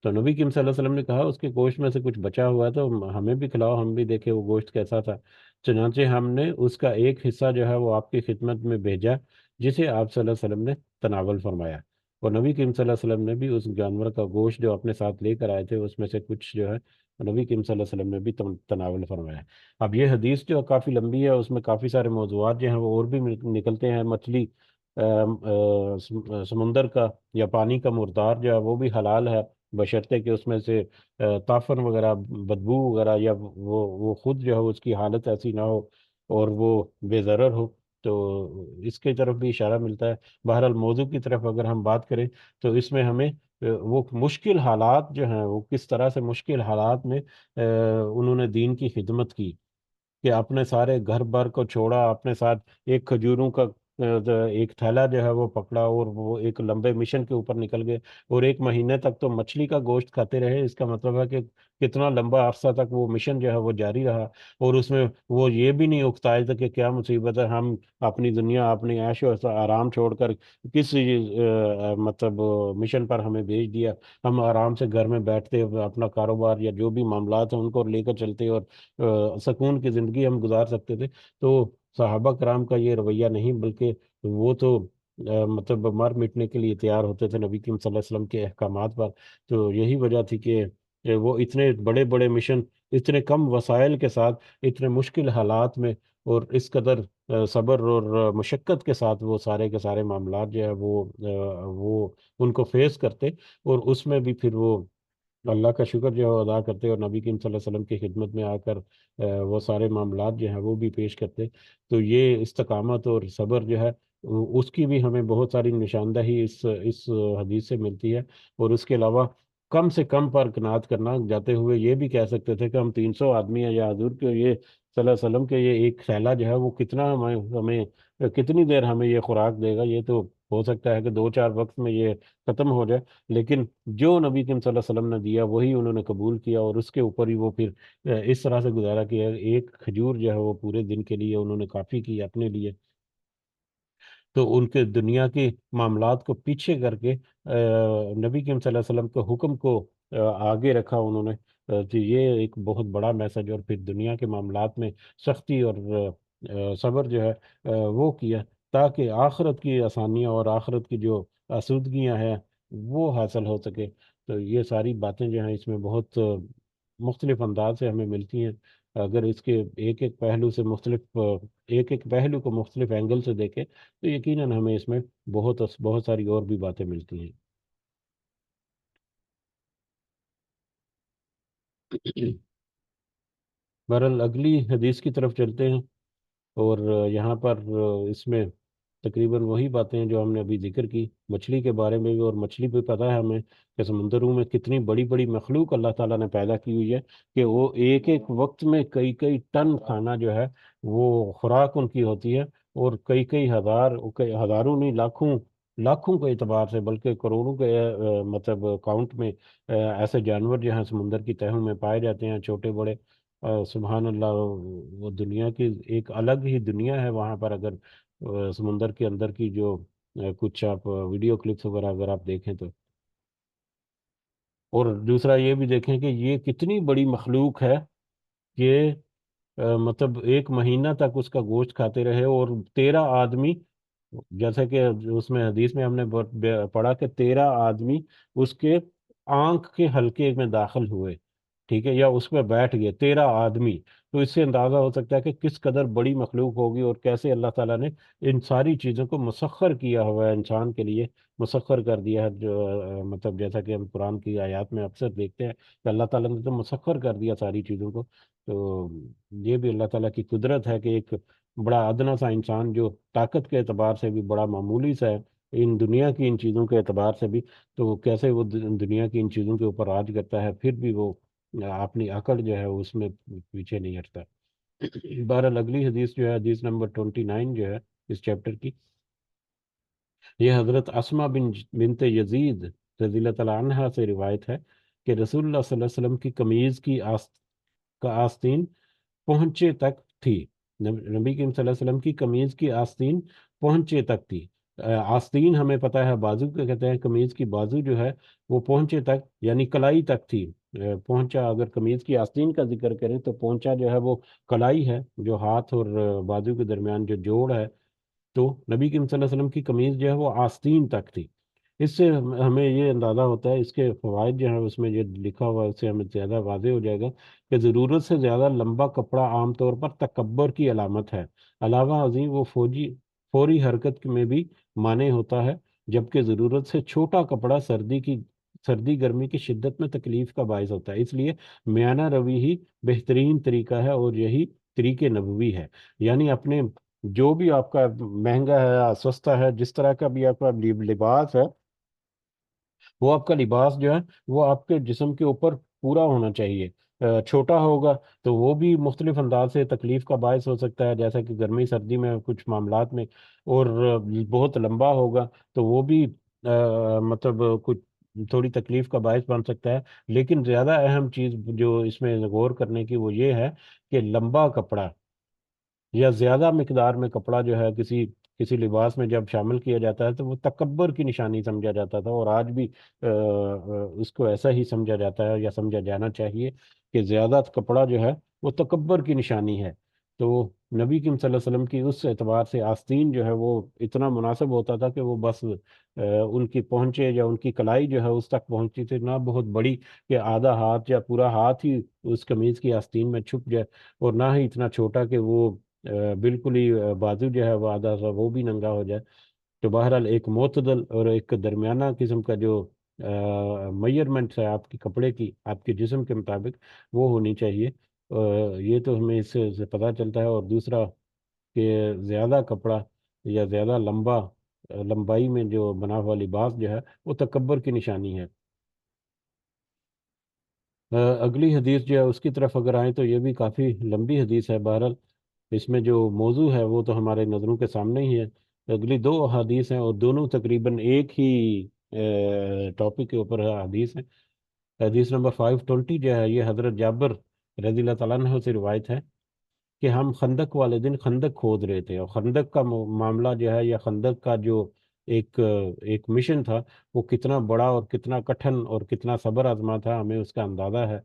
تو نبی کریم صلی اللہ علیہ وسلم نے کہا، اس کے گوشت میں سے کچھ بچا ہوا ہے تو ہمیں بھی کھلاؤ، ہم بھی دیکھیں وہ گوشت کیسا تھا۔ چنانچہ ہم نے اس کا ایک حصہ جو ہے وہ آپ کی خدمت میں بھیجا، جسے آپ صلی اللہ علیہ وسلم نے تناول فرمایا، اور نبی کریم صلی اللہ علیہ وسلم نے بھی اس جانور کا گوشت جو اپنے ساتھ لے کر آئے تھے اس میں سے کچھ جو ہے نبی کریم صلی اللہ علیہ وسلم نے بھی تناول فرمایا۔ اب یہ حدیث جو کافی لمبی ہے، اس میں کافی سارے موضوعات جو ہیں وہ اور بھی نکلتے ہیں۔ مچھلی، سمندر کا یا پانی کا مردار جو ہے وہ بھی حلال ہے، بشرطے کہ اس میں سے تافن وغیرہ، بدبو وغیرہ، یا وہ خود جو ہے اس کی حالت ایسی نہ ہو اور وہ بے ضرر ہو، تو اس کی طرف بھی اشارہ ملتا ہے۔ بہرحال موضوع کی طرف اگر ہم بات کریں تو اس میں ہمیں وہ مشکل حالات جو ہیں وہ کس طرح سے مشکل حالات میں انہوں نے دین کی خدمت کی، کہ اپنے سارے گھر بار کو چھوڑا، اپنے ساتھ ایک کھجوروں کا ایک تھیلا جو ہے وہ پکڑا، اور وہ ایک لمبے مشن کے اوپر نکل گئے، اور ایک مہینے تک تو مچھلی کا گوشت کھاتے رہے۔ اس کا مطلب ہے کہ کتنا لمبا عرصہ تک وہ مشن جو ہے وہ جاری رہا، اور اس میں وہ یہ بھی نہیں اکتائے تھے کہ کیا مصیبت ہے، ہم اپنی دنیا، اپنی عیش و آرام چھوڑ کر کس مطلب مشن پر ہمیں بھیج دیا، ہم آرام سے گھر میں بیٹھتے اپنا کاروبار یا جو بھی معاملات ہیں ان کو لے کر چلتے، اور سکون کی زندگی ہم گزار سکتے تھے۔ تو صحابہ کرام کا یہ رویہ نہیں، بلکہ وہ تو مطلب مر مٹنے کے لیے تیار ہوتے تھے نبی کریم صلی اللہ علیہ وسلم کے احکامات پر۔ تو یہی وجہ تھی کہ وہ اتنے بڑے بڑے مشن اتنے کم وسائل کے ساتھ، اتنے مشکل حالات میں، اور اس قدر صبر اور مشقت کے ساتھ وہ سارے کے سارے معاملات جو ہے وہ ان کو فیس کرتے، اور اس میں بھی پھر وہ اللہ کا شکر جو ہے وہ ادا کرتے، اور نبی کریم صلی اللہ علیہ وسلم کی خدمت میں آ کر وہ سارے معاملات جو ہیں وہ بھی پیش کرتے۔ تو یہ استقامت اور صبر جو ہے اس کی بھی ہمیں بہت ساری نشاندہی اس حدیث سے ملتی ہے۔ اور اس کے علاوہ کم سے کم پر قناعت کرنا، جاتے ہوئے یہ بھی کہہ سکتے تھے کہ ہم 300 آدمی ہیں، یا حضور کے یہ صلی اللہ علیہ وسلم کے یہ ایک تھیلا جو ہے وہ کتنا ہمیں کتنی دیر ہمیں یہ خوراک دے گا، یہ تو ہو سکتا ہے کہ 2 4 وقت میں یہ ختم ہو جائے۔ لیکن جو نبی کریم صلی اللہ علیہ وسلم نے دیا وہی انہوں نے قبول کیا، اور اس کے اوپر ہی وہ پھر اس طرح سے گزارا کیا، ایک کھجور جو ہے وہ پورے دن کے لیے انہوں نے کافی کی اپنے لیے۔ تو ان کے دنیا کے معاملات کو پیچھے کر کے نبی کریم صلی اللہ علیہ وسلم کے حکم کو آگے رکھا انہوں نے۔ تو یہ ایک بہت بڑا میسج، اور پھر دنیا کے معاملات میں سختی اور صبر جو ہے وہ کیا، تاکہ آخرت کی آسانیاں اور آخرت کی جو آسودگیاں ہیں وہ حاصل ہو سکے۔ تو یہ ساری باتیں جو ہیں اس میں بہت مختلف انداز سے ہمیں ملتی ہیں۔ اگر اس کے ایک ایک پہلو سے مختلف ایک ایک پہلو کو مختلف اینگل سے دیکھیں تو یقیناً ہمیں اس میں بہت بہت ساری اور بھی باتیں ملتی ہیں۔ بہرحال اگلی حدیث کی طرف چلتے ہیں، اور یہاں پر اس میں تقریباً وہی باتیں ہیں جو ہم نے ابھی ذکر کی مچھلی کے بارے میں بھی، اور مچھلی بھی پتہ ہے ہمیں کہ سمندروں میں کتنی بڑی بڑی مخلوق اللہ تعالیٰ نے پیدا کی ہوئی ہے، کہ وہ ایک ایک وقت میں کئی کئی ٹن کھانا جو ہے وہ خوراک ان کی ہوتی ہے، اور کئی کئی ہزار، ہزاروں نہیں، لاکھوں لاکھوں کے اعتبار سے بلکہ کروڑوں کے مطلب کاؤنٹ میں ایسے جانور جو ہیں سمندر کی تہوں میں پائے جاتے ہیں، چھوٹے بڑے۔ سبحان اللہ، وہ دنیا کی ایک الگ ہی دنیا ہے وہاں پر۔ اگر سمندر کے اندر کی جو کچھ آپ ویڈیو کلپس وغیرہ اگر آپ دیکھیں تو، اور دوسرا یہ بھی دیکھیں کہ یہ کتنی بڑی مخلوق ہے کہ مطلب 1 مہینہ تک اس کا گوشت کھاتے رہے، اور 13 آدمی، جیسا کہ اس میں حدیث میں ہم نے پڑھا کہ 13 آدمی اس کے آنکھ کے حلقے میں داخل ہوئے، ٹھیک ہے، یا اس پہ بیٹھ گئے 13 آدمی۔ تو اس سے اندازہ ہو سکتا ہے کہ کس قدر بڑی مخلوق ہوگی، اور کیسے اللہ تعالیٰ نے ان ساری چیزوں کو مسخر کیا ہوا ہے انسان کے لیے، مسخر کر دیا ہے۔ جو مطلب جیسا کہ ہم قرآن کی آیات میں اکثر دیکھتے ہیں کہ اللہ تعالیٰ نے تو مسخر کر دیا ساری چیزوں کو۔ تو یہ بھی اللہ تعالیٰ کی قدرت ہے کہ ایک بڑا ادنا سا انسان جو طاقت کے اعتبار سے بھی بڑا معمولی سا ہے، ان دنیا کی ان چیزوں کے اعتبار سے بھی، تو کیسے وہ دنیا کی ان چیزوں کے اوپر راج کرتا ہے، پھر بھی وہ اپنی عقل جو ہے اس میں پیچھے نہیں ہٹتا۔ بہرحال اگلی حدیث جو ہے، حدیث نمبر 29 جو ہے اس چیپٹر کی، یہ حضرت اسما بنت یزید رضی اللہ تعالیٰ عنہا سے روایت ہے کہ رسول اللہ صلی اللہ علیہ وسلم کی قمیض کی کا آستین پہنچے تک تھی۔ نبی کریم صلی اللہ علیہ وسلم کی قمیض کی آستین پہنچے تک تھی۔ آستین ہمیں پتہ ہے بازو کے کہتے ہیں، قمیض کی بازو جو ہے وہ پہنچے تک یعنی کلائی تک تھی۔ پہنچا، اگر قمیض کی آستین کا ذکر کریں تو پہنچا جو ہے وہ کلائی ہے، جو ہاتھ اور بازو کے درمیان جو جوڑ ہے۔ تو نبی کریم صلی اللہ علیہ وسلم کی قمیض جو ہے وہ آستین تک تھی۔ اس سے ہمیں یہ اندازہ ہوتا ہے، اس کے فوائد جو ہیں اس میں یہ لکھا ہوا ہے اس سے ہمیں زیادہ واضح ہو جائے گا کہ ضرورت سے زیادہ لمبا کپڑا عام طور پر تکبر کی علامت ہے۔ علاوہ ازیں وہ فوری حرکت میں بھی مانع ہوتا ہے، جبکہ ضرورت سے چھوٹا کپڑا سردی گرمی کی شدت میں تکلیف کا باعث ہوتا ہے۔ اس لیے میانہ روی ہی بہترین طریقہ ہے، اور یہی طریق نبوی ہے۔ یعنی اپنے جو بھی آپ کا مہنگا ہے یا سستا ہے، جس طرح کا بھی آپ کا لباس ہے، وہ آپ کا لباس جو ہے وہ آپ کے جسم کے اوپر پورا ہونا چاہیے۔ چھوٹا ہوگا تو وہ بھی مختلف انداز سے تکلیف کا باعث ہو سکتا ہے، جیسا کہ گرمی سردی میں کچھ معاملات میں، اور بہت لمبا ہوگا تو وہ بھی مطلب کچھ تھوڑی تکلیف کا باعث بن سکتا ہے۔ لیکن زیادہ اہم چیز جو اس میں غور کرنے کی وہ یہ ہے کہ لمبا کپڑا یا زیادہ مقدار میں کپڑا جو ہے کسی کسی لباس میں جب شامل کیا جاتا ہے تو وہ تکبر کی نشانی سمجھا جاتا تھا، اور آج بھی اس کو ایسا ہی سمجھا جاتا ہے یا سمجھا جانا چاہیے کہ زیادہ کپڑا جو ہے وہ تکبر کی نشانی ہے۔ تو نبی کریم صلی اللہ علیہ وسلم کی اس اعتبار سے آستین جو ہے وہ اتنا مناسب ہوتا تھا کہ وہ بس ان کی پہنچے یا ان کی کلائی جو ہے اس تک پہنچتی تھی، نہ بہت بڑی کہ آدھا ہاتھ یا پورا ہاتھ ہی اس قمیض کی آستین میں چھپ جائے، اور نہ ہی اتنا چھوٹا کہ وہ بالکل ہی بازو جو ہے وہ آدھا سا وہ بھی ننگا ہو جائے۔ تو بہرحال ایک معتدل اور ایک درمیانہ قسم کا جو میئرمنٹ ہے آپ کے کپڑے کی، آپ کے جسم کے مطابق وہ ہونی چاہیے۔ یہ تو ہمیں اس سے پتہ چلتا ہے۔ اور دوسرا کہ زیادہ کپڑا یا زیادہ لمبائی میں جو بنا ہوا لباس جو ہے وہ تکبر کی نشانی ہے۔ اگلی حدیث جو ہے اس کی طرف اگر آئیں تو یہ بھی کافی لمبی حدیث ہے، بہرحال اس میں جو موضوع ہے وہ تو ہمارے نظروں کے سامنے ہی ہے۔ اگلی دو حدیث ہیں اور دونوں تقریباً ایک ہی ٹاپک کے اوپر حدیث ہیں۔ حدیث نمبر 520 جو ہے یہ حضرت جابر رضی اللہ تعالیٰ عنہ سے روایت ہے کہ ہم خندق والے دن خندق کھود رہے تھے، اور خندق کا معاملہ جو ہے یا خندق کا جو ایک مشن تھا وہ کتنا بڑا اور کتنا کٹھن اور کتنا صبر آزما تھا، ہمیں اس کا اندازہ ہے۔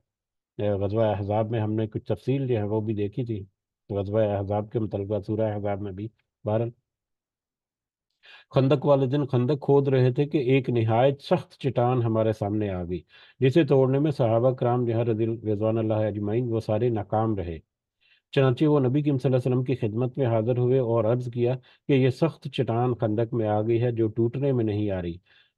غزوہ احزاب میں ہم نے کچھ تفصیل جو ہے وہ بھی دیکھی تھی، غزوہ احزاب کے متعلقہ سورہ احزاب میں بھی۔ بہرحال خندق والے دن خندق کھود رہے تھے کہ ایک نہایت سخت چٹان ہمارے سامنے آ گئی، جسے توڑنے میں صحابہ کرام جو ہے رضوان اللہ اجمعین وہ سارے ناکام رہے۔ چنانچہ وہ نبی کریم صلی اللہ علیہ وسلم کی خدمت میں حاضر ہوئے اور عرض کیا کہ یہ سخت چٹان خندق میں آ گئی ہے جو ٹوٹنے میں نہیں آ رہی۔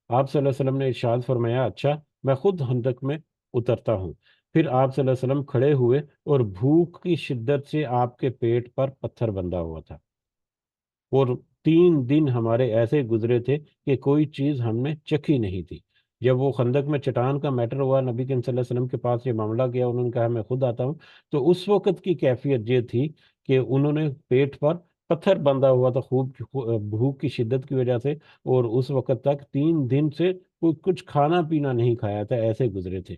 آپ صلی اللہ علیہ وسلم نے ارشاد فرمایا، اچھا میں خود خندق میں اترتا ہوں۔ پھر آپ صلی اللہ علیہ وسلم کھڑے ہوئے اور بھوک کی شدت سے آپ کے پیٹ پر پتھر بندھا ہوا تھا، اور 3 دن ہمارے ایسے گزرے تھے کہ کوئی چیز ہم نے چکھی نہیں تھی۔ جب وہ خندق میں چٹان کا میٹر ہوا، نبی کریم صلی اللہ علیہ وسلم کے پاس یہ معاملہ گیا، انہوں نے کہا میں خود آتا ہوں، تو اس وقت کی کیفیت یہ تھی کہ انہوں نے پیٹ پر پتھر بندھا ہوا تھا خوب بھوک کی شدت کی وجہ سے، اور اس وقت تک 3 دن سے کوئی کچھ کھانا پینا نہیں کھایا تھا، ایسے گزرے تھے۔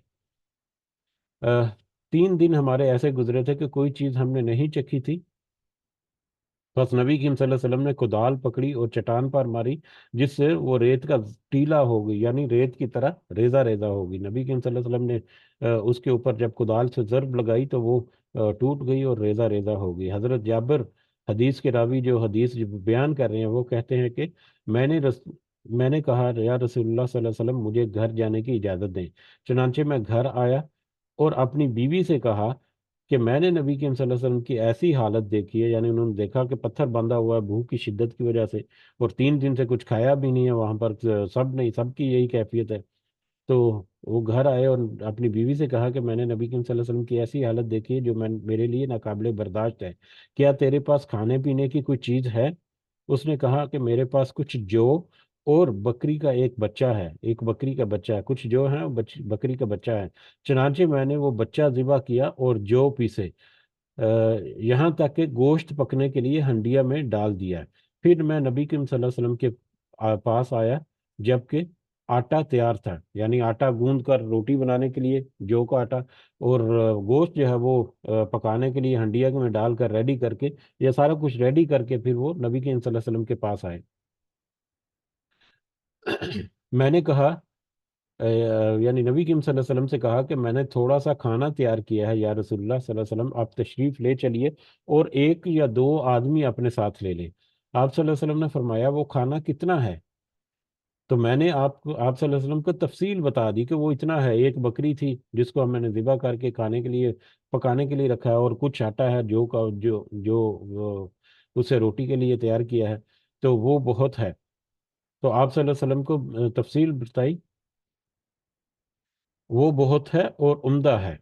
3 دن ہمارے ایسے گزرے تھے کہ کوئی چیز ہم نے نہیں چکھی تھی۔ بس نبی کریم صلی اللہ علیہ وسلم نے کدال پکڑی اور چٹان پر ماری، جس سے وہ ریت کا ٹیلا ہو گئی، یعنی ریت کی طرح ریزہ ریزہ ہو گئی۔ نبی کریم صلی اللہ علیہ وسلم نے اس کے اوپر جب کدال سے ضرب لگائی تو وہ ٹوٹ گئی اور ریزہ ریزہ ہو گئی۔ حضرت جابر حدیث کے راوی جو حدیث بیان کر رہے ہیں وہ کہتے ہیں کہ میں نے میں نے کہا یا رسول اللہ صلی اللہ علیہ وسلم مجھے گھر جانے کی اجازت دیں۔ چنانچہ میں گھر آیا اور اپنی بیوی سے کہا کہ میں نے نبی کریم صلی اللہ علیہ وسلم کی ایسی حالت دیکھی ہے، یعنی انہوں نے دیکھا کہ پتھر بندھا ہوا ہے بھوک کی شدت کی وجہ سے، اور 3 دن سے کچھ کھایا بھی نہیں ہے وہاں پر، سب نہیں، سب کی یہی کیفیت ہے۔ تو وہ گھر آئے اور اپنی بیوی سے کہا کہ میں نے نبی کریم صلی اللہ علیہ وسلم کی ایسی حالت دیکھی ہے جو میرے لیے ناقابل برداشت ہے، کیا تیرے پاس کھانے پینے کی کوئی چیز ہے؟ اس نے کہا کہ میرے پاس کچھ جو اور بکری کا ایک بچہ ہے، ایک بکری کا بچہ ہے، کچھ جو ہے بکری کا بچہ ہے۔ چنانچہ میں نے وہ بچہ ذبح کیا اور جو پیسے یہاں تک کہ گوشت پکنے کے لیے ہنڈیا میں ڈال دیا۔ پھر میں نبی کریم صلی اللہ علیہ وسلم کے پاس آیا جبکہ آٹا تیار تھا، یعنی آٹا گوندھ کر روٹی بنانے کے لیے جو کا آٹا، اور گوشت جو ہے وہ پکانے کے لیے ہنڈیا میں ڈال کر ریڈی کر کے، یہ سارا کچھ ریڈی کر کے پھر وہ نبی کریم صلی اللہ علیہ وسلم کے پاس آئے۔ میں نے کہا یعنی نبی کریم صلی اللہ علیہ وسلم سے کہا کہ میں نے تھوڑا سا کھانا تیار کیا ہے یا رسول اللہ صلی اللہ علیہ وسلم، آپ تشریف لے چلیے اور 1 یا 2 آدمی اپنے ساتھ لے لیں۔ آپ صلی اللہ علیہ وسلم نے فرمایا وہ کھانا کتنا ہے؟ تو میں نے آپ صلی اللہ علیہ وسلم کو تفصیل بتا دی کہ وہ اتنا ہے، ایک بکری تھی جس کو میں نے ذبح کر کے کھانے کے لیے پکانے کے لیے رکھا ہے، اور کچھ آٹا ہے جو کا جو اسے روٹی کے لیے تیار کیا ہے، تو وہ بہت ہے۔ تو آپ صلی اللہ علیہ وسلم کو تفصیل بتائی، وہ بہت ہے اور عمدہ ہے۔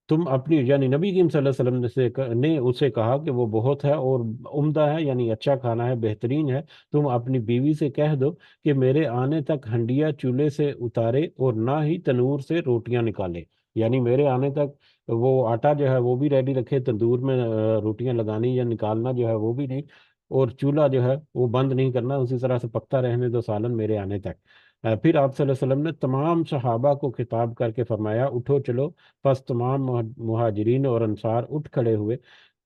تم اپنی، یعنی نبی کریم صلی اللہ علیہ وسلم نے اسے کہا کہ وہ بہت ہے اور عمدہ ہے، یعنی اچھا کھانا ہے، بہترین ہے۔ تم اپنی بیوی سے کہہ دو کہ میرے آنے تک ہنڈیا چولہے سے اتارے اور نہ ہی تنور سے روٹیاں نکالے، یعنی میرے آنے تک وہ آٹا جو ہے وہ بھی ریڈی رکھے، تندور میں روٹیاں لگانی یا نکالنا جو ہے وہ بھی نہیں، اور چولہا جو ہے وہ بند نہیں کرنا، اسی طرح سے پکتا رہنے دو سالن میرے آنے تک۔ پھر آپ صلی اللہ علیہ وسلم نے تمام صحابہ کو خطاب کر کے فرمایا، اٹھو چلو۔ پس تمام مہاجرین اور انصار اٹھ کھڑے ہوئے۔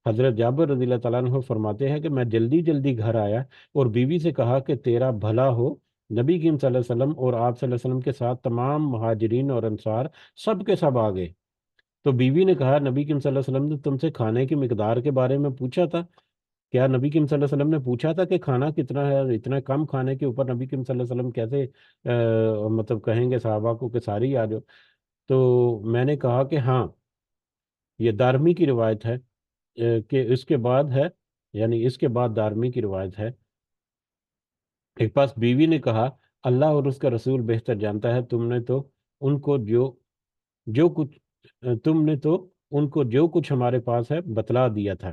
حضرت جابر رضی اللہ تعالیٰ عنہ فرماتے ہیں کہ میں جلدی جلدی گھر آیا اور بیوی سے کہا کہ تیرا بھلا ہو۔ نبی کریم صلی اللہ علیہ وسلم اور آپ صلی اللہ علیہ وسلم کے ساتھ تمام مہاجرین اور انصار سب کے سب آ گئے۔ تو بیوی نے کہا نبی کریم صلی اللہ علیہ وسلم نے تم سے کھانے کی مقدار کے بارے میں پوچھا تھا؟ کیا نبی کریم صلی اللہ علیہ وسلم نے پوچھا تھا کہ کھانا کتنا ہے؟ اتنا کم کھانے کے اوپر نبی کریم صلی اللہ علیہ وسلم کیسے مطلب کہیں گے صحابہ کو کہ ساری آ جاؤ؟ تو میں نے کہا کہ ہاں، یہ دارمی کی روایت ہے کہ اس کے بعد ہے، یعنی اس کے بعد دارمی کی روایت ہے۔ ایک پاس بیوی نے کہا اللہ اور اس کا رسول بہتر جانتا ہے، تم نے تو ان کو جو کچھ تم نے تو ان کو جو کچھ ہمارے پاس ہے بتلا دیا تھا۔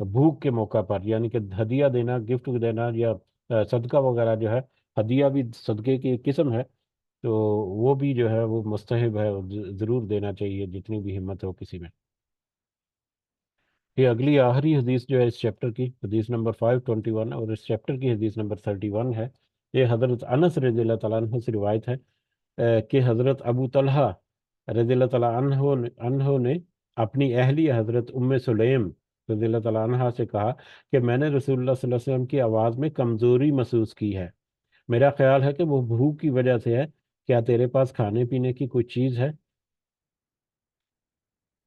بھوک کے موقع پر، یعنی کہ ہدیہ دینا، گفٹ دینا یا صدقہ وغیرہ جو ہے، ہدیہ بھی صدقے کی ایک قسم ہے، تو وہ بھی جو ہے وہ مستحب ہے، ضرور دینا چاہیے جتنی بھی ہمت ہو کسی میں۔ یہ اگلی آخری حدیث جو ہے اس چیپٹر کی، حدیث نمبر 521، اور اس چیپٹر کی حدیث نمبر 31 ہے۔ یہ حضرت انس رضی اللہ تعالیٰ عنہ سے روایت ہے کہ حضرت ابو طلحہ رضی اللہ تعالیٰ عنہ نے اپنی اہلیہ حضرت ام سلیم رضی اللہ تعالیٰ عنہ سے کہا کہ میں نے رسول اللہ صلی اللہ علیہ وسلم کی آواز میں کمزوری محسوس کی ہے، میرا خیال ہے کہ وہ بھوک کی وجہ سے ہے، کیا تیرے پاس کھانے پینے کی کوئی چیز ہے؟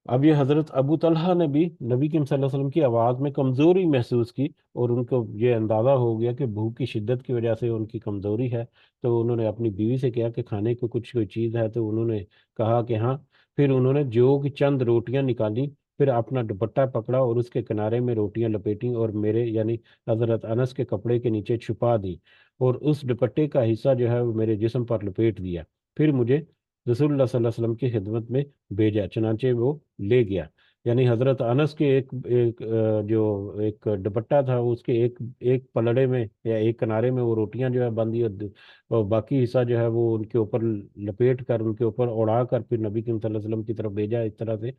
اب یہ حضرت ابو طلحہ نے بھی نبی کریم صلی اللہ علیہ وسلم کی آواز میں کمزوری محسوس کی، اور ان کو یہ اندازہ ہو گیا کہ بھوک کی شدت کی وجہ سے ان کی کمزوری ہے، تو انہوں نے اپنی بیوی سے کہا کہ کھانے کو کچھ کوئی چیز ہے، تو انہوں نے کہا کہ ہاں۔ پھر انہوں نے جو کہ چند روٹیاں نکالی، پھر اپنا دوپٹہ پکڑا اور اس کے کنارے میں روٹیاں لپیٹیں اور میرے یعنی حضرت انس کے کپڑے کے نیچے چھپا دی، اور اس دوپٹے کا حصہ جو ہے وہ میرے جسم پر لپیٹ دیا، پھر مجھے رسول اللہ صلی اللہ علیہ وسلم کی خدمت میں بھیجا، چنانچہ وہ لے گیا۔ یعنی حضرت انس کے جو ایک دوپٹہ تھا، اس کے ایک پلڑے میں یا ایک کنارے میں وہ روٹیاں جو ہے باندھی، اور باقی حصہ جو ہے وہ ان کے اوپر لپیٹ کر، ان کے اوپر اڑا کر پھر نبی کریم صلی اللہ علیہ وسلم کی طرف بھیجا، اس طرح سے۔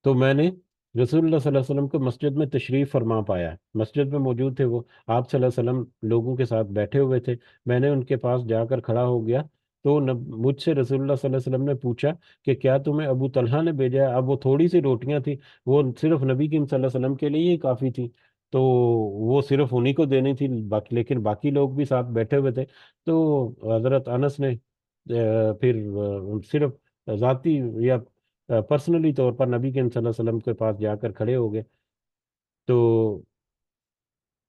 تو میں نے رسول اللہ صلی اللہ علیہ وسلم کو مسجد میں تشریف فرما پایا، مسجد میں موجود تھے وہ، آپ صلی اللہ علیہ وسلم لوگوں کے ساتھ بیٹھے ہوئے تھے، میں نے ان کے پاس جا کر کھڑا ہو گیا، تو مجھ سے رسول اللہ صلی اللہ علیہ وسلم نے پوچھا کہ کیا تمہیں ابو طلحہ نے بھیجا ہے؟ اب وہ تھوڑی سی روٹیاں تھیں، وہ صرف نبی کریم صلی اللہ علیہ وسلم کے لیے ہی کافی تھی، تو وہ صرف انہی کو دینی تھی، لیکن باقی لوگ بھی ساتھ بیٹھے ہوئے تھے، تو حضرت انس نے پھر صرف ذاتی یا پرسنلی طور پر نبی کریم صلی اللہ علیہ وسلم کے پاس جا کر کھڑے ہو گئے، تو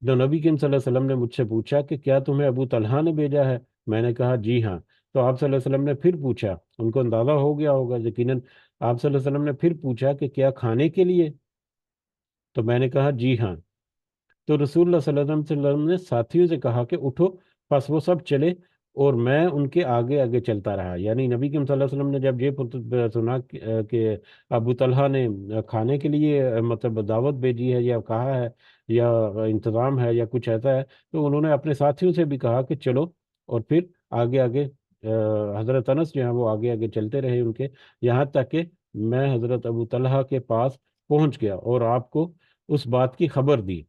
جو نبی کریم صلی اللہ علیہ وسلم نے مجھ سے پوچھا کہ کیا تمہیں ابو طلحہ نے بھیجا ہے؟ میں نے کہا جی ہاں۔ تو آپ صلی اللہ علیہ وسلم نے پھر پوچھا، ان کو اندازہ ہو گیا ہوگا یقیناً، آپ صلی اللہ علیہ وسلم نے پھر پوچھا کہ کیا کھانے کے لیے؟ تو میں نے کہا جی ہاں۔ تو رسول اللہ صلی اللہ علیہ وسلم نے ساتھیوں سے کہا کہ اٹھو، پس وہ سب چلے، اور میں ان کے آگے آگے چلتا رہا، یعنی نبی کریم صلی اللہ علیہ وسلم نے جب یہ سنا کہ ابو طلحہ نے کھانے کے لیے مطلب دعوت بھیجی ہے یا کہا ہے یا انتظام ہے یا کچھ ایسا ہے، تو انہوں نے اپنے ساتھیوں سے بھی کہا کہ چلو، اور پھر آگے آگے حضرت انس جو ہیں وہ آگے آگے چلتے رہے ان کے، یہاں تک کہ میں حضرت ابو طلحہ کے پاس پہنچ گیا اور آپ کو اس بات کی خبر دی